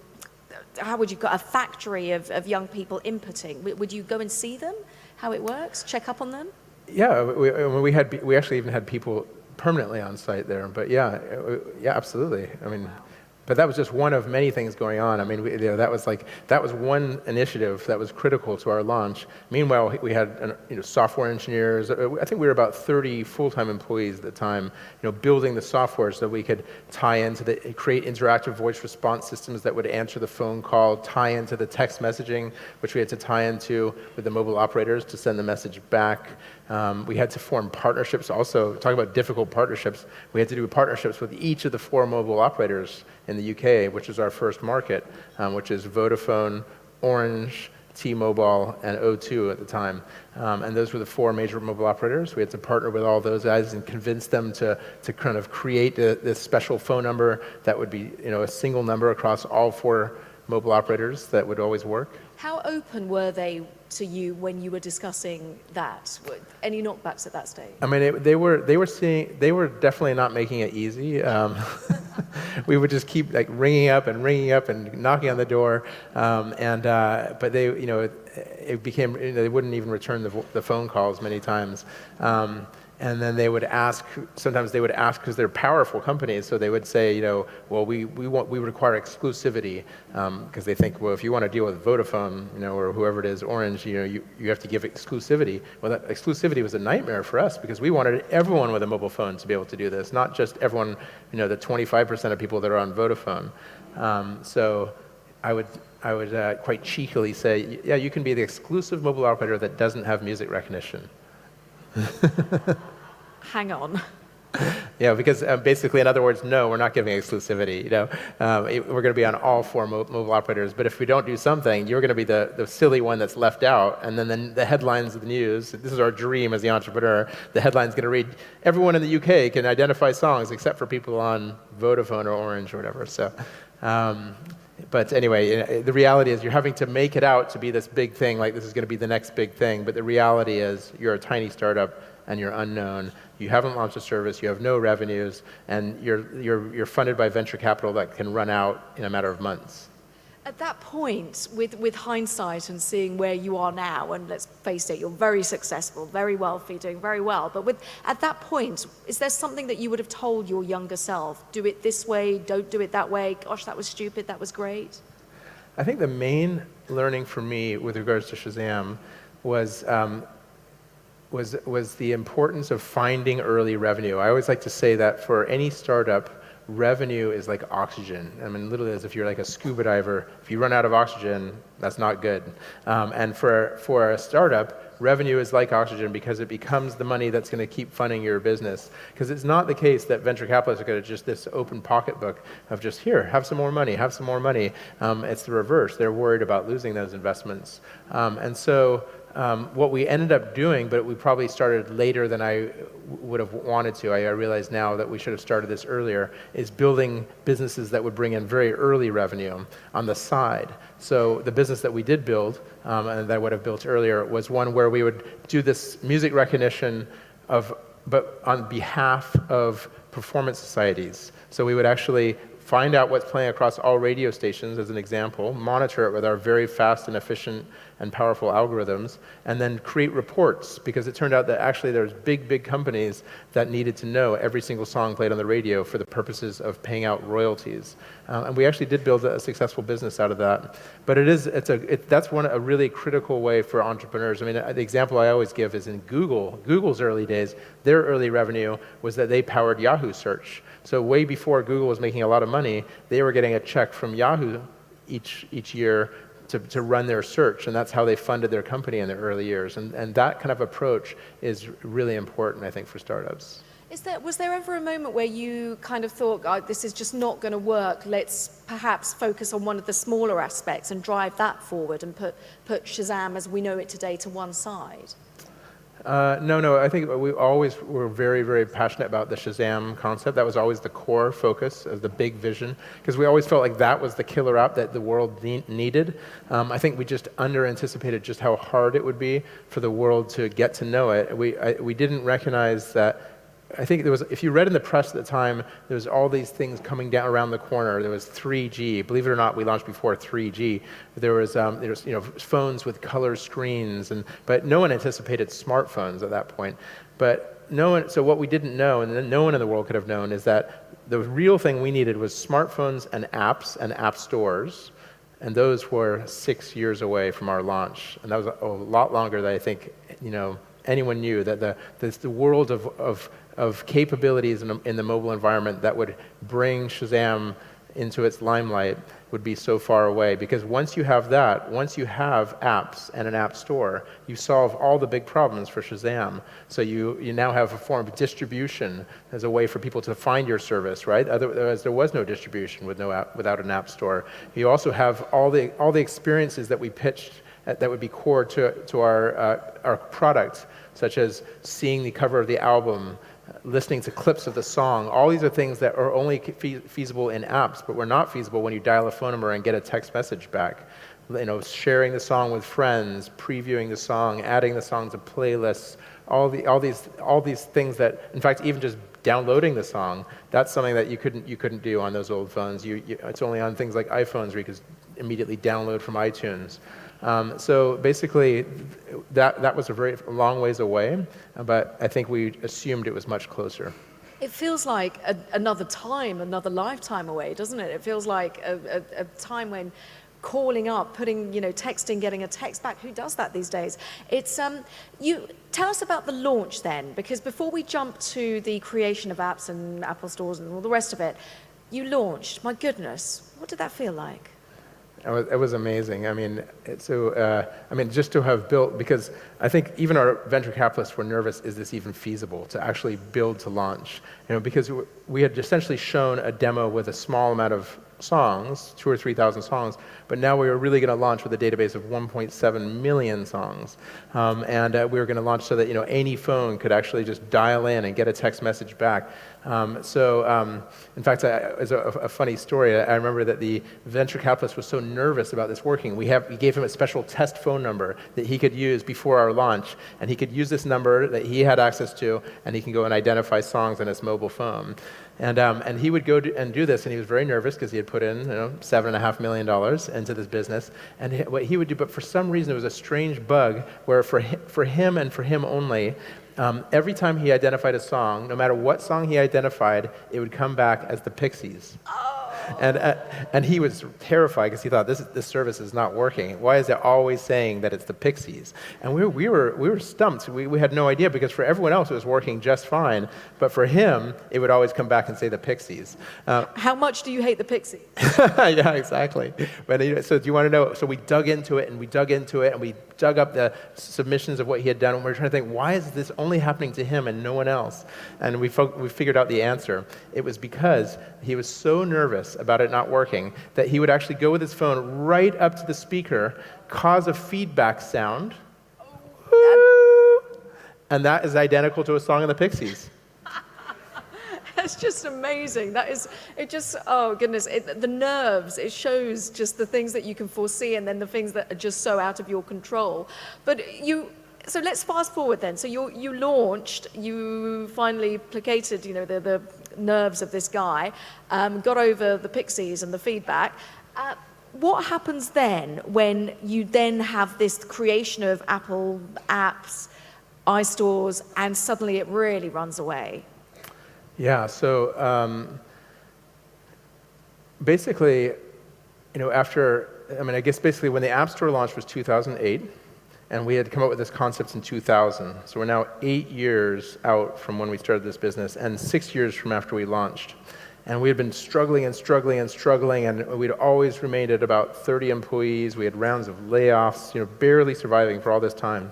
How would you got a factory of young people inputting? Would you go and see them? How it works? Check up on them? Yeah, we actually even had people permanently on site there. But yeah, absolutely. I mean, but that was just one of many things going on. I mean, that was one initiative that was critical to our launch. Meanwhile, we had software engineers. I think we were about 30 full-time employees at the time, building the software so we could tie into create interactive voice response systems that would answer the phone call, tie into the text messaging, which we had to tie into with the mobile operators to send the message back. We had to form partnerships also. Talking about difficult partnerships, we had to do partnerships with each of the 4 mobile operators in the UK, which is our first market, which is Vodafone, Orange, T-Mobile, and O2 at the time. And those were the 4 major mobile operators. We had to partner with all those guys and convince them to kind of create this special phone number that would be a single number across all 4 mobile operators that would always work. How open were they to you when you were discussing that? Any knockbacks at that stage? I mean, they were definitely not making it easy. We would just keep ringing up and knocking on the door, but they, it became, they wouldn't even return the phone calls many times. And then they would ask, sometimes they would ask because they're powerful companies, so they would say, well, we require exclusivity, because they think, well, if you want to deal with Vodafone, or whoever it is, Orange, you have to give exclusivity. Well, that exclusivity was a nightmare for us because we wanted everyone with a mobile phone to be able to do this, not just everyone, the 25% of people that are on Vodafone. So I would quite cheekily say, yeah, you can be the exclusive mobile operator that doesn't have music recognition. Hang on. Yeah, because basically, in other words, no, we're not giving exclusivity. We're going to be on all 4 mobile operators. But if we don't do something, you're going to be the silly one that's left out. And then the headlines of the news. This is our dream as the entrepreneur. The headline's going to read, "Everyone in the UK can identify songs except for people on Vodafone or Orange or whatever." So. But anyway, the reality is you're having to make it out to be this big thing, like this is going to be the next big thing. But the reality is you're a tiny startup and you're unknown. You haven't launched a service, you have no revenues, and you're funded by venture capital that can run out in a matter of months. At that point, with hindsight and seeing where you are now, and let's face it, you're very successful, very wealthy, doing very well, but at that point, is there something that you would have told your younger self? Do it this way, don't do it that way, gosh, that was stupid, that was great? I think the main learning for me with regards to Shazam was the importance of finding early revenue. I always like to say that for any startup, revenue is like oxygen. I mean, literally, as if you're like a scuba diver. If you run out of oxygen, that's not good. And for a startup, revenue is like oxygen because it becomes the money that's going to keep funding your business. Because it's not the case that venture capitalists are going to just this open pocketbook of just, here, have some more money, have some more money. It's the reverse. They're worried about losing those investments. And so what we ended up doing, but we probably started later than I would have wanted to, I realize now that we should have started this earlier, is building businesses that would bring in very early revenue on the side. So the business that we did build, and that I would have built earlier, was one where we would do this music recognition but on behalf of performance societies. So we would actually find out what's playing across all radio stations, as an example, monitor it with our very fast and efficient and powerful algorithms, and then create reports, because it turned out that actually there's big companies that needed to know every single song played on the radio for the purposes of paying out royalties. And we actually did build a successful business out of that. But that's a really critical way for entrepreneurs. I mean, the example I always give is in Google's early days, their early revenue was that they powered Yahoo search. So way before Google was making a lot of money, they were getting a check from Yahoo each year to run their search, and that's how they funded their company in their early years. And that kind of approach is really important, I think, for startups. Was there ever a moment where you kind of thought, oh, this is just not going to work, let's perhaps focus on one of the smaller aspects and drive that forward and put Shazam as we know it today to one side? No, I think we always were very passionate about the Shazam concept. That was always the core focus of the big vision, because we always felt like that was the killer app that the world needed. I think we just under-anticipated just how hard it would be for the world to get to know it. We didn't recognize that. I think if you read in the press at the time, there was all these things coming down around the corner. There was 3G. Believe it or not, we launched before 3G. There was phones with color screens, but no one anticipated smartphones at that point. So what we didn't know, and no one in the world could have known, is that the real thing we needed was smartphones and apps and app stores. And those were 6 years away from our launch. And that was a lot longer than I think anyone knew, that the world of capabilities in the mobile environment that would bring Shazam into its limelight would be so far away. Because once you have apps and an app store, you solve all the big problems for Shazam. So you now have a form of distribution as a way for people to find your service, right? Otherwise, there was no distribution without an app store. You also have all the experiences that we pitched that would be core to our product, such as seeing the cover of the album, listening to clips of the song. All these are things that are only feasible in apps, but were not feasible when you dial a phone number and get a text message back. Sharing the song with friends, previewing the song, adding the song to playlists, all these things that, in fact, even just downloading the song, that's something that you couldn't do on those old phones. It's only on things like iPhones where you could immediately download from iTunes. So basically, that was a very long ways away, but I think we assumed it was much closer. It feels like another lifetime away, doesn't it? It feels like a time when calling up, texting, getting a text back. Who does that these days? You tell us about the launch then, because before we jump to the creation of apps and Apple stores and all the rest of it, you launched. My goodness, what did that feel like? It was amazing. Just to have built, because I think even our venture capitalists were nervous, is this even feasible to actually build to launch? Because we had essentially shown a demo with a small amount of songs, 2,000 or 3,000 songs, but now we were really going to launch with a database of 1.7 million songs. And we were going to launch so that any phone could actually just dial in and get a text message back. In fact, as a funny story, I remember that the venture capitalist was so nervous about this working. We gave him a special test phone number that he could use before our launch, and he could use this number that he had access to, and he can go and identify songs on his mobile phone. And he would go and do this, and he was very nervous because he had put in $7.5 million into this business. And what he would do, but for some reason, it was a strange bug where for him and for him only, every time he identified a song, no matter what song he identified, it would come back as the Pixies. And he was terrified because he thought, this service is not working. Why is it always saying that it's the Pixies? And we were stumped. We had no idea, because for everyone else it was working just fine, but for him it would always come back and say the Pixies. How much do you hate the Pixies? Yeah, exactly. But, so do you want to know? So we dug into it, and we dug up the submissions of what he had done, and we were trying to think, why is this only happening to him and no one else? And we figured out the answer. It was because he was so nervous about it not working that he would actually go with his phone right up to the speaker, cause a feedback sound, and that is identical to a song of the Pixies. That's just amazing. Oh goodness, the nerves, it shows just the things that you can foresee and then the things that are just so out of your control. So let's fast forward then. So you launched, you finally placated, the nerves of this guy, got over the Pixies and the feedback. What happens then when you then have this creation of Apple apps, iStores, and suddenly it really runs away? Yeah, so basically, I guess basically when the App Store launched was 2008, and we had come up with this concept in 2000. So we're now 8 years out from when we started this business, and 6 years from after we launched. And we had been struggling, and we'd always remained at about 30 employees. We had rounds of layoffs, barely surviving for all this time.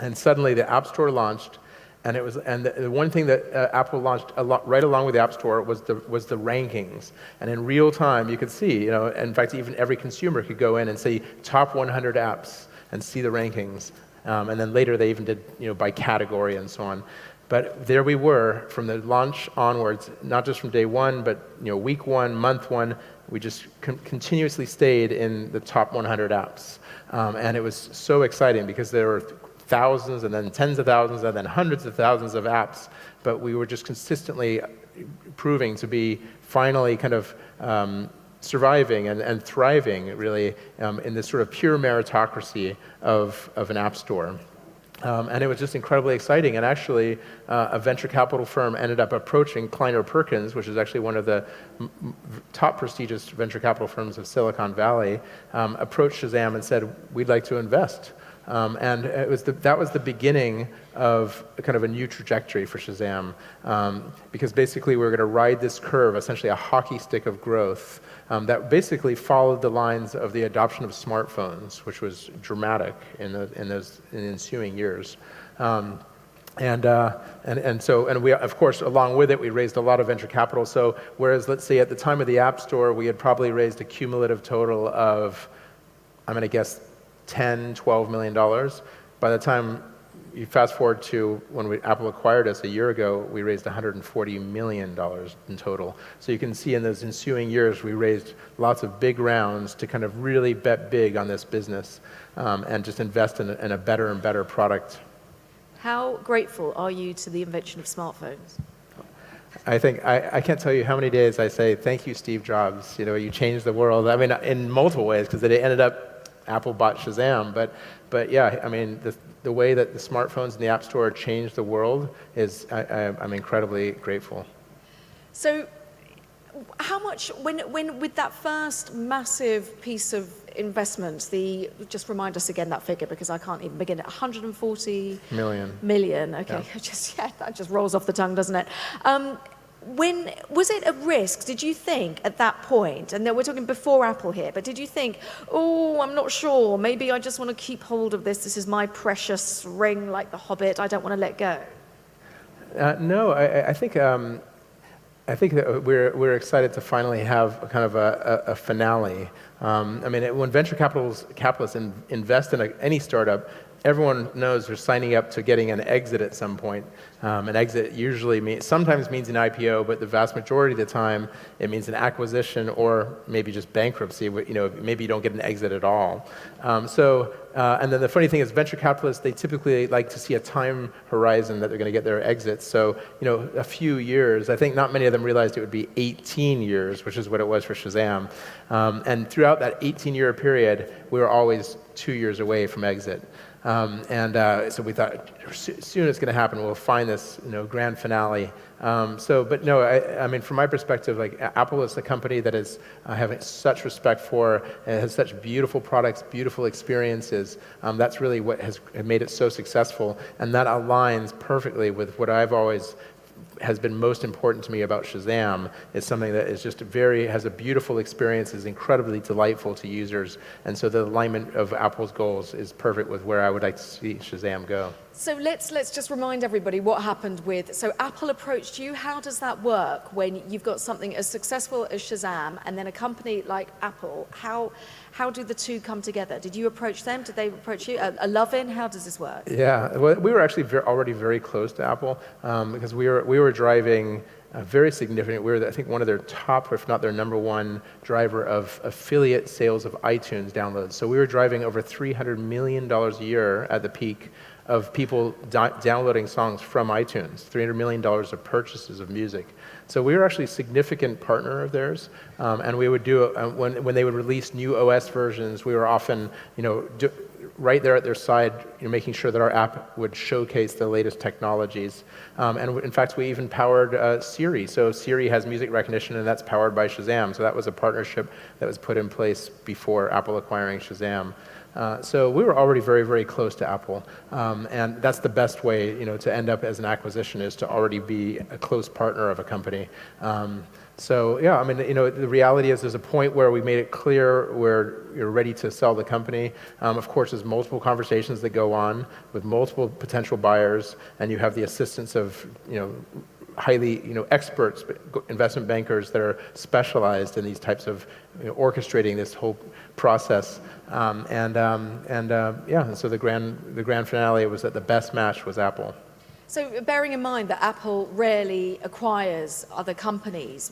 And suddenly the App Store launched. And the one thing that Apple launched right along with the App Store was the rankings. And in real time, you could see, in fact, even every consumer could go in and see top 100 apps and see the rankings. And then later they even did, by category and so on. But there we were from the launch onwards, not just from day one, but week one, month one, we just continuously stayed in the top 100 apps. And it was so exciting because there were thousands and then tens of thousands and then hundreds of thousands of apps, but we were just consistently proving to be finally kind of surviving and thriving really in this sort of pure meritocracy of an app store. And it was just incredibly exciting. And actually, a venture capital firm ended up approaching Kleiner Perkins, which is actually one of the top prestigious venture capital firms of Silicon Valley, approached Shazam and said, we'd like to invest. And that was the beginning of kind of a new trajectory for Shazam, because basically we were going to ride this curve, essentially a hockey stick of growth, that basically followed the lines of the adoption of smartphones, which was dramatic in the ensuing years. And we, of course, along with it, we raised a lot of venture capital. So whereas, let's say, at the time of the App Store, we had probably raised a cumulative total of, I'm going to guess, $10-12 million. By the time you fast forward to when Apple acquired us a year ago, we raised $140 million in total. So you can see in those ensuing years, we raised lots of big rounds to kind of really bet big on this business and just invest in a better and better product. How grateful are you to the invention of smartphones? I think I can't tell you how many days I say, thank you, Steve Jobs. You changed the world. I mean, in multiple ways, because it ended up Apple bought Shazam, but yeah, I mean, the way that the smartphones and the App Store changed the world is, I'm incredibly grateful. So, how much, when with that first massive piece of investment, just remind us again that figure because I can't even begin it, 140 million. Okay, yeah. That just rolls off the tongue, doesn't it? When was it a risk, did you think, at that point, and then we're talking before Apple here, but did you think, oh, I'm not sure, maybe I just want to keep hold of this is my precious ring like the Hobbit, I don't want to let go? No, I think that we're excited to finally have a kind of a finale. I mean, when venture capitalists invest in any startup, everyone knows they're signing up to getting an exit at some point. An exit usually sometimes means an IPO, but the vast majority of the time it means an acquisition or maybe just bankruptcy. Maybe you don't get an exit at all. And then the funny thing is, venture capitalists, they typically like to see a time horizon that they're going to get their exits. So a few years. I think not many of them realized it would be 18 years, which is what it was for Shazam. And throughout that 18-year period, we were always 2 years away from exit. So we thought, as soon as it's going to happen, we'll find this, grand finale. But no, I mean, from my perspective, like Apple is a company that is having such respect for, and has such beautiful products, beautiful experiences. That's really what has made it so successful, and that aligns perfectly with what I've always has been most important to me about Shazam. It's something that is just has a beautiful experience, is incredibly delightful to users, and so the alignment of Apple's goals is perfect with where I would like to see Shazam go. So let's just remind everybody what happened with, so Apple approached you. How does that work when you've got something as successful as Shazam and then a company like Apple? How do the two come together? Did you approach them? Did they approach you? A love-in? How does this work? Yeah, well, we were actually already very close to Apple because we were driving very significant. We were, I think, one of their top, if not their number one driver of affiliate sales of iTunes downloads. So we were driving over $300 million a year at the peak of people downloading songs from iTunes, $300 million of purchases of music. So we were actually a significant partner of theirs, and we would do, when they would release new OS versions, we were often, right there at their side, making sure that our app would showcase the latest technologies. And in fact, we even powered Siri. So Siri has music recognition, and that's powered by Shazam. So that was a partnership that was put in place before Apple acquiring Shazam. So we were already very, very close to Apple, and that's the best way, to end up as an acquisition, is to already be a close partner of a company. So yeah, I mean, the reality is there's a point where we made it clear you're ready to sell the company. Of course, there's multiple conversations that go on with multiple potential buyers, and you have the assistance of, highly, experts, investment bankers that are specialized in these types of orchestrating this whole process. And so the grand finale was that the best match was Apple. So bearing in mind that Apple rarely acquires other companies,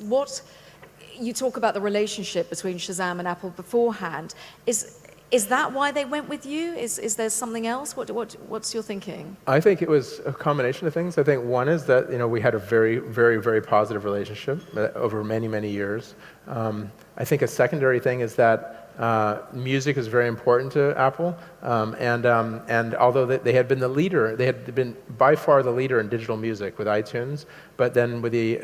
you talk about the relationship between Shazam and Apple beforehand. Is that why they went with you? Is there something else? What's your thinking? I think it was a combination of things. I think one is that we had a very, very, very positive relationship over many, many years. I think a secondary thing is that music is very important to Apple, and although they had been the leader, they had been by far the leader in digital music with iTunes, but then with the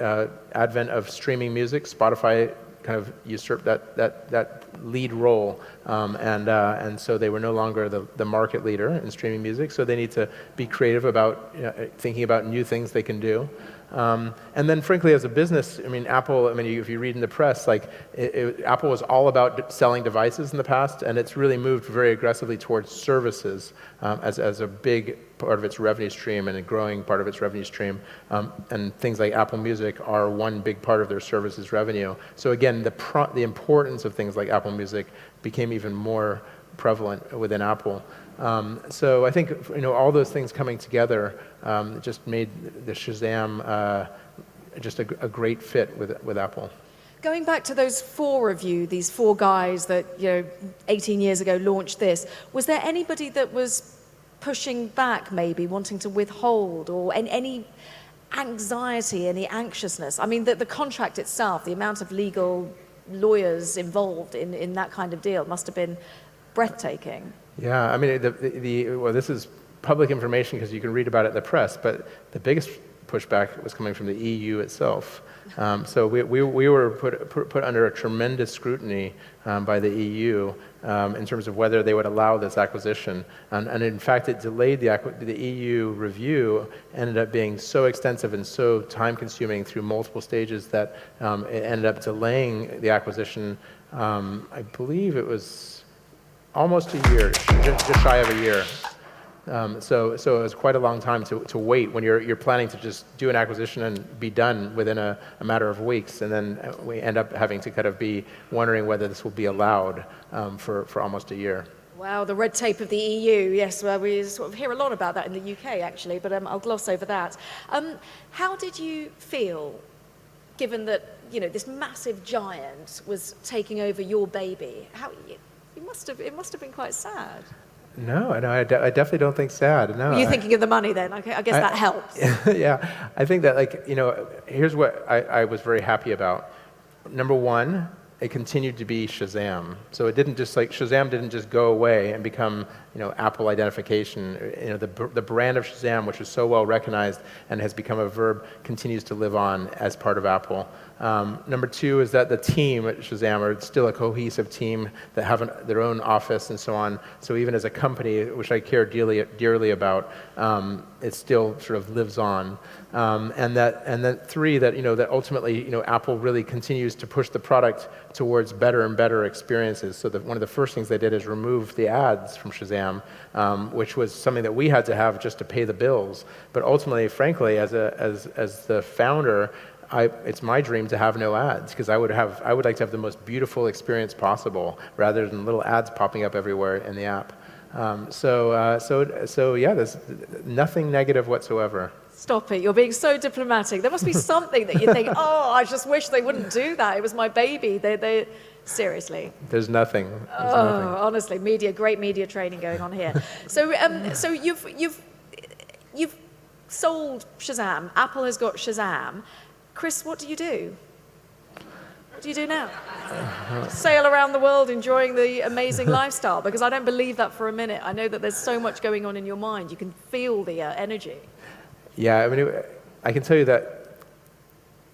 advent of streaming music, Spotify kind of usurped that lead role, and so they were no longer the market leader in streaming music. So they need to be creative about thinking about new things they can do. And then, frankly, as a business, I mean, Apple. I mean, if you read in the press, Apple was all about selling devices in the past, and it's really moved very aggressively towards services as a big part of its revenue stream and a growing part of its revenue stream. And things like Apple Music are one big part of their services revenue. So again, the importance of things like Apple Music became even more prevalent within Apple. So I think all those things coming together just made the Shazam just a great fit with Apple. Going back to those four of you, these four guys that 18 years ago launched this, was there anybody that was pushing back, maybe wanting to withhold, or any anxiety, any anxiousness? I mean, the contract itself, the amount of legal lawyers involved in that kind of deal must have been breathtaking. Yeah, I mean, well, this is public information because you can read about it in the press, but the biggest pushback was coming from the EU itself. So we were put under a tremendous scrutiny by the EU in terms of whether they would allow this acquisition. And in fact, it delayed the EU review, ended up being so extensive and so time-consuming through multiple stages that it ended up delaying the acquisition. I believe it was almost a year, just shy of a year. So it was quite a long time to wait when you're planning to just do an acquisition and be done within a matter of weeks, and then we end up having to kind of be wondering whether this will be allowed for almost a year. Wow, the red tape of the EU. Yes, well, we sort of hear a lot about that in the UK, actually, but I'll gloss over that. How did you feel, given that this massive giant was taking over your baby? It must have been quite sad. No, I definitely don't think sad. No. You're thinking of the money then? Okay, I guess that helps. Yeah, I think that here's what I was very happy about. Number one, it continued to be Shazam. So it didn't just Shazam didn't just go away and become Apple identification. The brand of Shazam, which is so well recognized and has become a verb, continues to live on as part of Apple. Number two is that the team at Shazam are still a cohesive team that have their own office and so on. So even as a company, which I care dearly about, it still sort of lives on. And then three, that ultimately Apple really continues to push the product towards better and better experiences. So one of the first things they did is remove the ads from Shazam, which was something that we had to have just to pay the bills. But ultimately, frankly, as the founder, it's my dream to have no ads, because I would like to have the most beautiful experience possible rather than little ads popping up everywhere in the app. So yeah, there's nothing negative whatsoever. Stop it, you're being so diplomatic. There must be something that you think, oh, I just wish they wouldn't do that. It was my baby. They seriously. There's nothing. Honestly, great media training going on here. So you've sold Shazam. Apple has got Shazam. Chris, what do you do? What do you do now? Sail around the world enjoying the amazing lifestyle? Because I don't believe that for a minute. I know that there's so much going on in your mind. You can feel the energy. Yeah, I mean, I can tell you that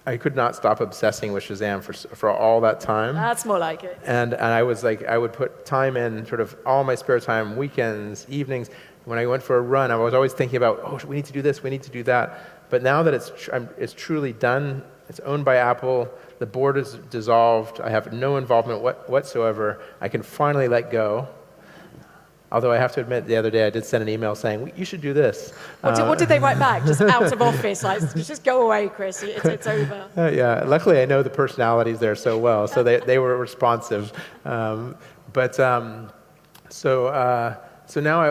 I could not stop obsessing with Shazam for all that time. That's more like it. And I was I would put time in, sort of all my spare time, weekends, evenings. When I went for a run, I was always thinking about, oh, we need to do this, we need to do that. But now that it's truly done, it's owned by Apple, the board is dissolved, I have no involvement whatsoever, I can finally let go. Although I have to admit, the other day I did send an email saying, you should do this. What did they write back? Just out of office, like, just go away, Chris, it's over. Yeah, luckily I know the personalities there so well, so they were responsive. So now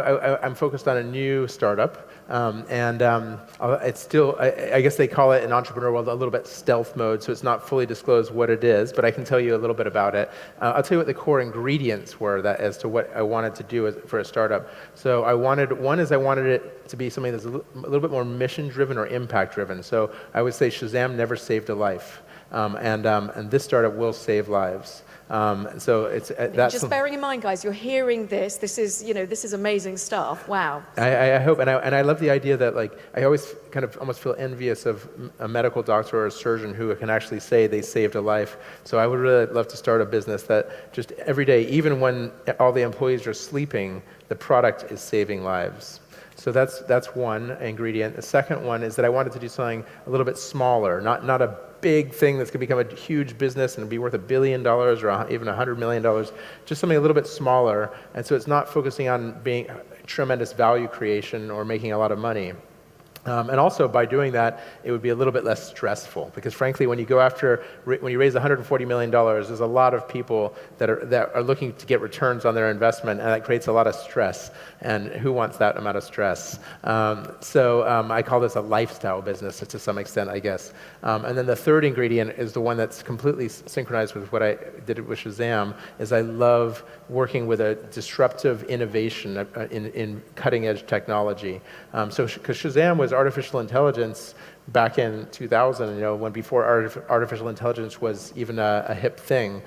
I'm focused on a new startup. It's still, I guess they call it in entrepreneur world a little bit stealth mode, so it's not fully disclosed what it is, but I can tell you a little bit about it. I'll tell you what the core ingredients were as to what I wanted to do for a startup. So I wanted it to be something that's a little bit more mission-driven or impact-driven. So I would say Shazam never saved a life, and this startup will save lives. So it's that's just bearing in mind, guys, you're hearing this. This is amazing stuff. Wow. I hope, and I love the idea that I always kind of almost feel envious of a medical doctor or a surgeon who can actually say they saved a life. So I would really love to start a business that just every day, even when all the employees are sleeping, the product is saving lives. So that's one ingredient. The second one is that I wanted to do something a little bit smaller, not a big thing that's going to become a huge business and be worth $1 billion or even $100 million, just something a little bit smaller. And so it's not focusing on being tremendous value creation or making a lot of money. And also, by doing that, it would be a little bit less stressful. Because frankly, when you raise $140 million, there's a lot of people that are looking to get returns on their investment, and that creates a lot of stress. And who wants that amount of stress? So I call this a lifestyle business to some extent, I guess. And then the third ingredient is the one that's completely synchronized with what I did with Shazam, is I love working with a disruptive innovation in cutting-edge technology. Because Shazam was artificial intelligence back in 2000, when before artificial intelligence was even a hip thing.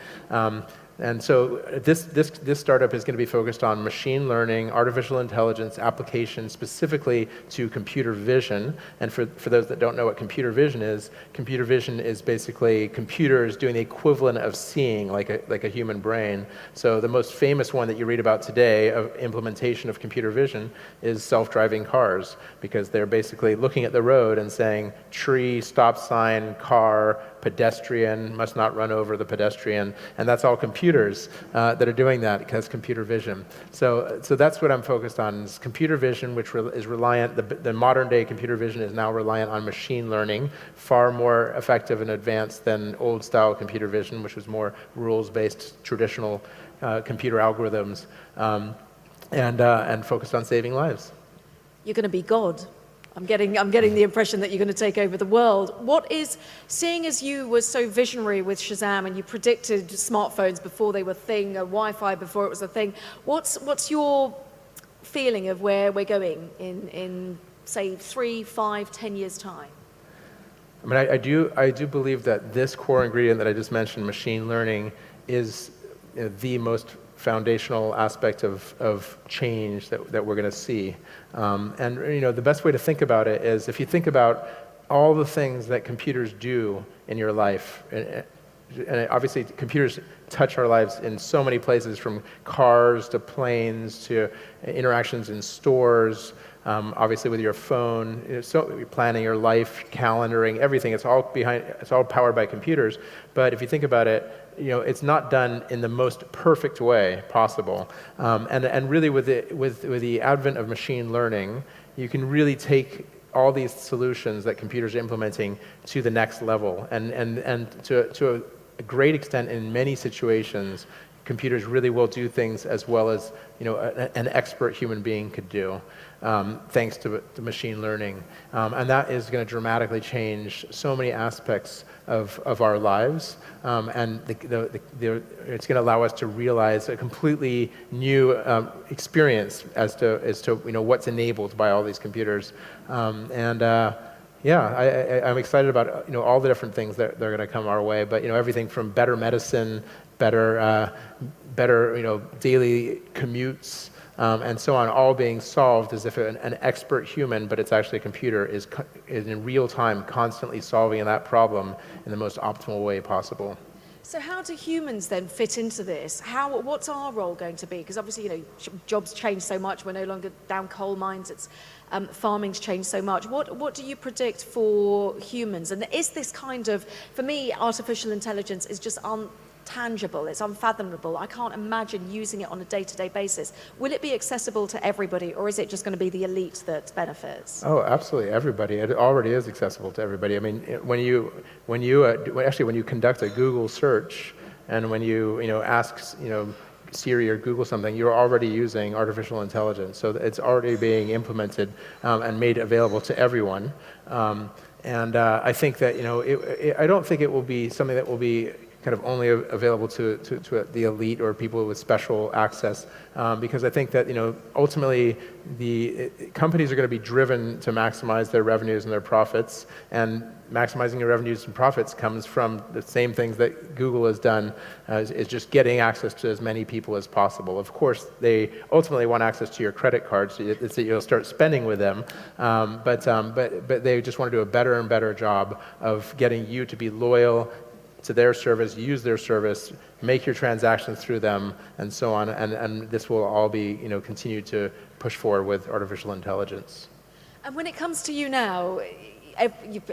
And so this startup is going to be focused on machine learning, artificial intelligence applications specifically to computer vision. And for those that don't know what computer vision is basically computers doing the equivalent of seeing like a human brain. So the most famous one that you read about today of implementation of computer vision is self-driving cars, because they're basically looking at the road and saying, tree, stop sign, car, pedestrian, must not run over the pedestrian, and that's all computers that are doing that, because computer vision. So that's what I'm focused on, is computer vision, which is reliant, the modern day computer vision is now reliant on machine learning, far more effective and advanced than old style computer vision, which was more rules-based, traditional computer algorithms, and focused on saving lives. You're going to be God. I'm getting the impression that you're going to take over the world. Seeing as you were so visionary with Shazam and you predicted smartphones before they were a thing, Wi-Fi before it was a thing, what's your feeling of where we're going in say 3, 5, 10 years' time? I mean, I do believe that this core ingredient that I just mentioned, machine learning, is the most foundational aspect of change that we're going to see. And the best way to think about it is if you think about all the things that computers do in your life, and obviously computers touch our lives in so many places, from cars to planes to interactions in stores, obviously with your phone, so planning your life, calendaring, everything. It's all powered by computers. But if you think about it, it's not done in the most perfect way possible. And really, with the advent of machine learning, you can really take all these solutions that computers are implementing to the next level. And to a great extent, in many situations, computers really will do things as well as an expert human being could do, thanks to machine learning. And that is going to dramatically change so many aspects of our lives. And it's going to allow us to realize a completely new experience as to what's enabled by all these computers. I'm excited about all the different things that they're going to come our way. But everything from better medicine, better daily commutes, and so on, all being solved as if an expert human, but it's actually a computer, is in real time constantly solving that problem in the most optimal way possible. So how do humans then fit into this? What's our role going to be? Because obviously, jobs change so much. We're no longer down coal mines. It's farming's changed so much. What do you predict for humans? And is this for me, artificial intelligence is just tangible, it's unfathomable. I can't imagine using it on a day-to-day basis. Will it be accessible to everybody, or is it just going to be the elite that benefits? Oh, absolutely, everybody. It already is accessible to everybody. I mean, when you conduct a Google search, and when you ask Siri or Google something, you're already using artificial intelligence. So it's already being implemented and made available to everyone. I think that I don't think it will be something that will be kind of only available to the elite or people with special access, because I think that ultimately the companies are going to be driven to maximize their revenues and their profits, and maximizing your revenues and profits comes from the same things that Google has done, is just getting access to as many people as possible. Of course, they ultimately want access to your credit cards, so that you'll start spending with them, but they just want to do a better and better job of getting you to be loyal to their service, use their service, make your transactions through them, and so on. And this will all be, continue to push forward with artificial intelligence. And when it comes to you now,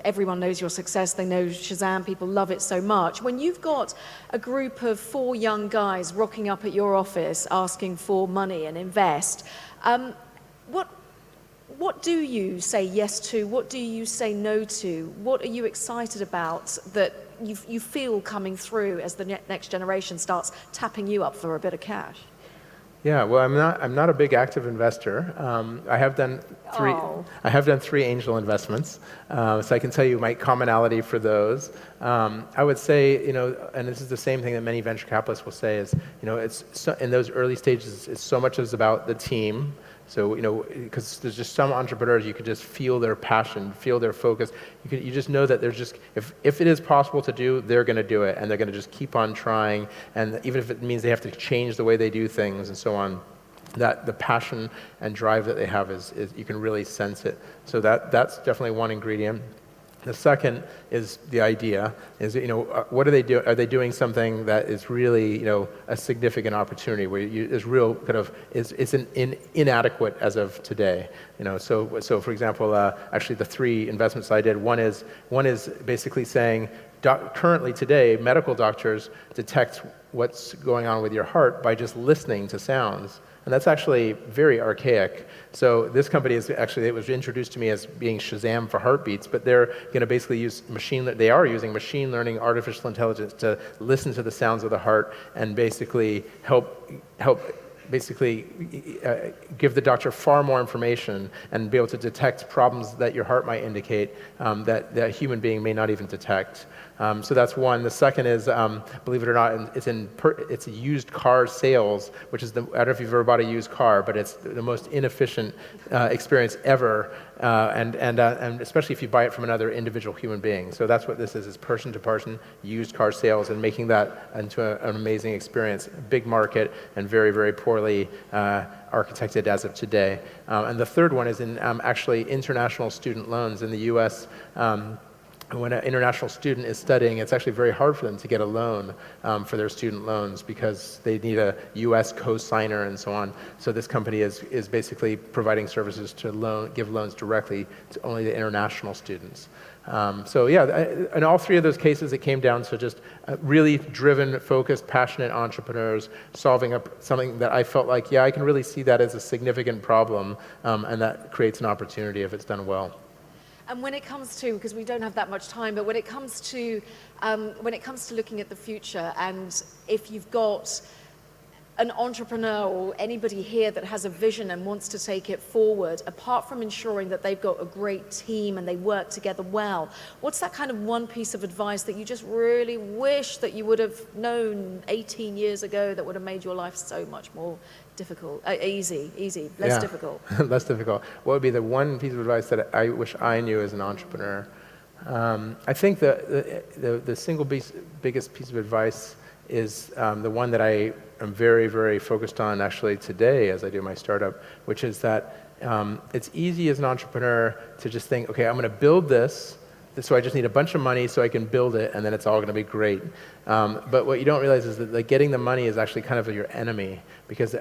everyone knows your success. They know Shazam. People love it so much. When you've got a group of 4 young guys rocking up at your office asking for money and invest, what do you say yes to? What do you say no to? What are you excited about that you feel coming through as the next generation starts tapping you up for a bit of cash? Yeah, well, I'm not a big active investor. I have done 3. Oh. I have done 3 angel investments, so I can tell you my commonality for those. I would say, and this is the same thing that many venture capitalists will say, is in those early stages, it's so much as about the team. So, because there's just some entrepreneurs, you can just feel their passion, feel their focus. You just know that there's just, if it is possible to do, they're going to do it, and they're going to just keep on trying. And even if it means they have to change the way they do things and so on, that the passion and drive that they have is you can really sense it. So that's definitely one ingredient. The second is the idea, is, what are they doing? Are they doing something that is really, a significant opportunity where is real kind of, is inadequate as of today? So for example, actually the 3 investments I did, one is basically saying, currently today, medical doctors detect what's going on with your heart by just listening to sounds. And that's actually very archaic. So this company it was introduced to me as being Shazam for heartbeats, but they're going to basically use they are using machine learning, artificial intelligence to listen to the sounds of the heart and basically help give the doctor far more information and be able to detect problems that your heart might indicate that a human being may not even detect. So that's one. The second is, believe it or not, it's used car sales, which is I don't know if you've ever bought a used car, but it's the most inefficient experience ever, and especially if you buy it from another individual human being. So that's what this is person-to-person used car sales, and making that into an amazing experience. Big market and very, very poorly architected as of today. And the third one is in actually international student loans in the U.S. When an international student is studying, it's actually very hard for them to get a loan for their student loans because they need a U.S. co-signer and so on. So this company is basically providing services to give loans directly to only the international students. So yeah, in all three of those cases, it came down to just really driven, focused, passionate entrepreneurs solving something that I felt like, yeah, I can really see that as a significant problem, and that creates an opportunity if it's done well. And when it comes to, because we don't have that much time, but when it comes to looking at the future, and if you've got an entrepreneur or anybody here that has a vision and wants to take it forward, apart from ensuring that they've got a great team and they work together well, what's that kind of one piece of advice that you just really wish that you would have known 18 years ago that would have made your life so much more difficult, easy, less difficult? Less difficult. What would be the one piece of advice that I wish I knew as an entrepreneur? I think the single biggest piece of advice is the one that I am very, very focused on actually today as I do my startup, which is that it's easy as an entrepreneur to just think, okay, I'm going to build this, so I just need a bunch of money so I can build it, and then it's all going to be great. But what you don't realize is that getting the money is actually kind of your enemy, because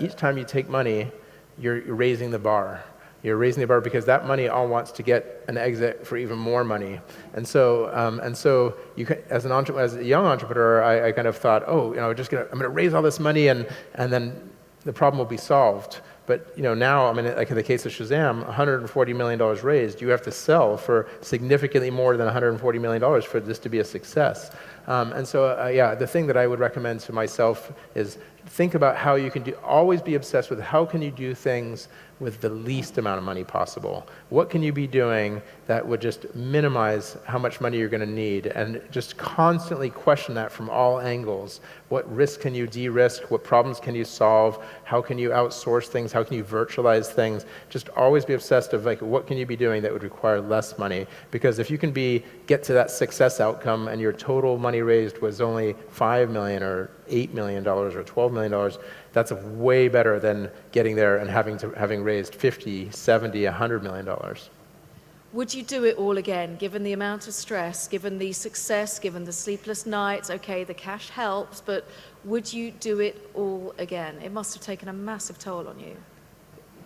each time you take money, you're raising the bar. You're raising the bar because that money all wants to get an exit for even more money. And so you can, as a young entrepreneur, I kind of thought, oh, I'm going to raise all this money and then the problem will be solved. But now, like in the case of Shazam, $140 million raised, you have to sell for significantly more than $140 million for this to be a success. The thing that I would recommend to myself is think about how you can always be obsessed with how can you do things with the least amount of money possible. What can you be doing that would just minimize how much money you're going to need, and just constantly question that from all angles. What risk can you de-risk? What problems can you solve? How can you outsource things? How can you virtualize things? Just always be obsessed of what can you be doing that would require less money? Because if you can get to that success outcome and your total money raised was only $5 million or $8 million or $12 million, that's way better than getting there and having raised 50, 70, $100 million. Would you do it all again, given the amount of stress, given the success, given the sleepless nights? Okay, the cash helps, but would you do it all again? It must have taken a massive toll on you.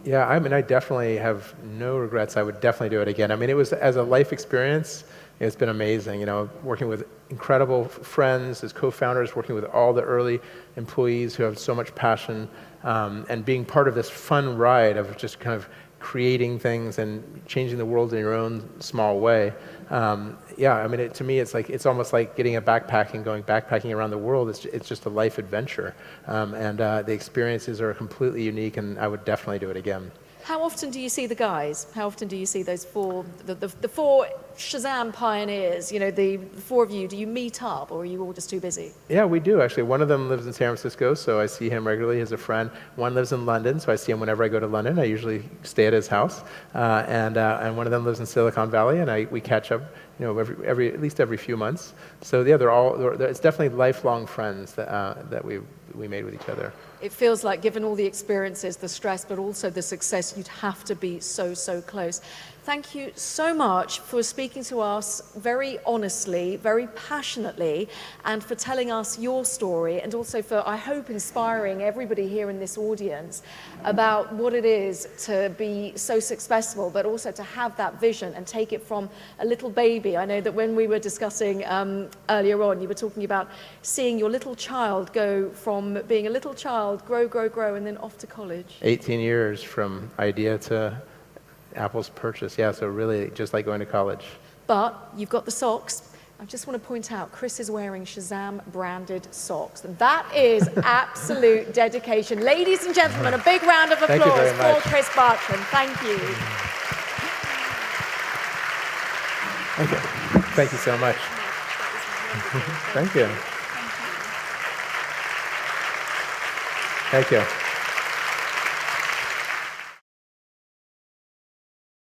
Yeah, I definitely have no regrets. I would definitely do it again. It was, as a life experience, it's been amazing, working with incredible friends as co-founders, working with all the early employees who have so much passion, and being part of this fun ride of just kind of creating things and changing the world in your own small way. To me, it's almost like getting a backpack and going backpacking around the world. It's just a life adventure, and the experiences are completely unique, and I would definitely do it again. How often do you see the guys? How often do you see those four Shazam pioneers? The four of you. Do you meet up, or are you all just too busy? Yeah, we do actually. One of them lives in San Francisco, so I see him regularly as a friend. One lives in London, so I see him whenever I go to London. I usually stay at his house, and one of them lives in Silicon Valley, and we catch up, at least every few months. So yeah, it's definitely lifelong friends that we made with each other. It feels like, given all the experiences, the stress, but also the success, you'd have to be so, so close. Thank you so much for speaking to us very honestly, very passionately, and for telling us your story, and also for, I hope, inspiring everybody here in this audience about what it is to be so successful, but also to have that vision and take it from a little baby. I know that when we were discussing earlier on, you were talking about seeing your little child go from being a little child, grow, and then off to college. 18 years from idea to Apple's purchase. Yeah, so really just like going to college. But you've got the socks. I just want to point out, Chris is wearing Shazam branded socks. And that is absolute dedication. Ladies and gentlemen, a big round of applause for Chris Barton. Thank you. Okay. Thank you so much. Thank you. Thank you.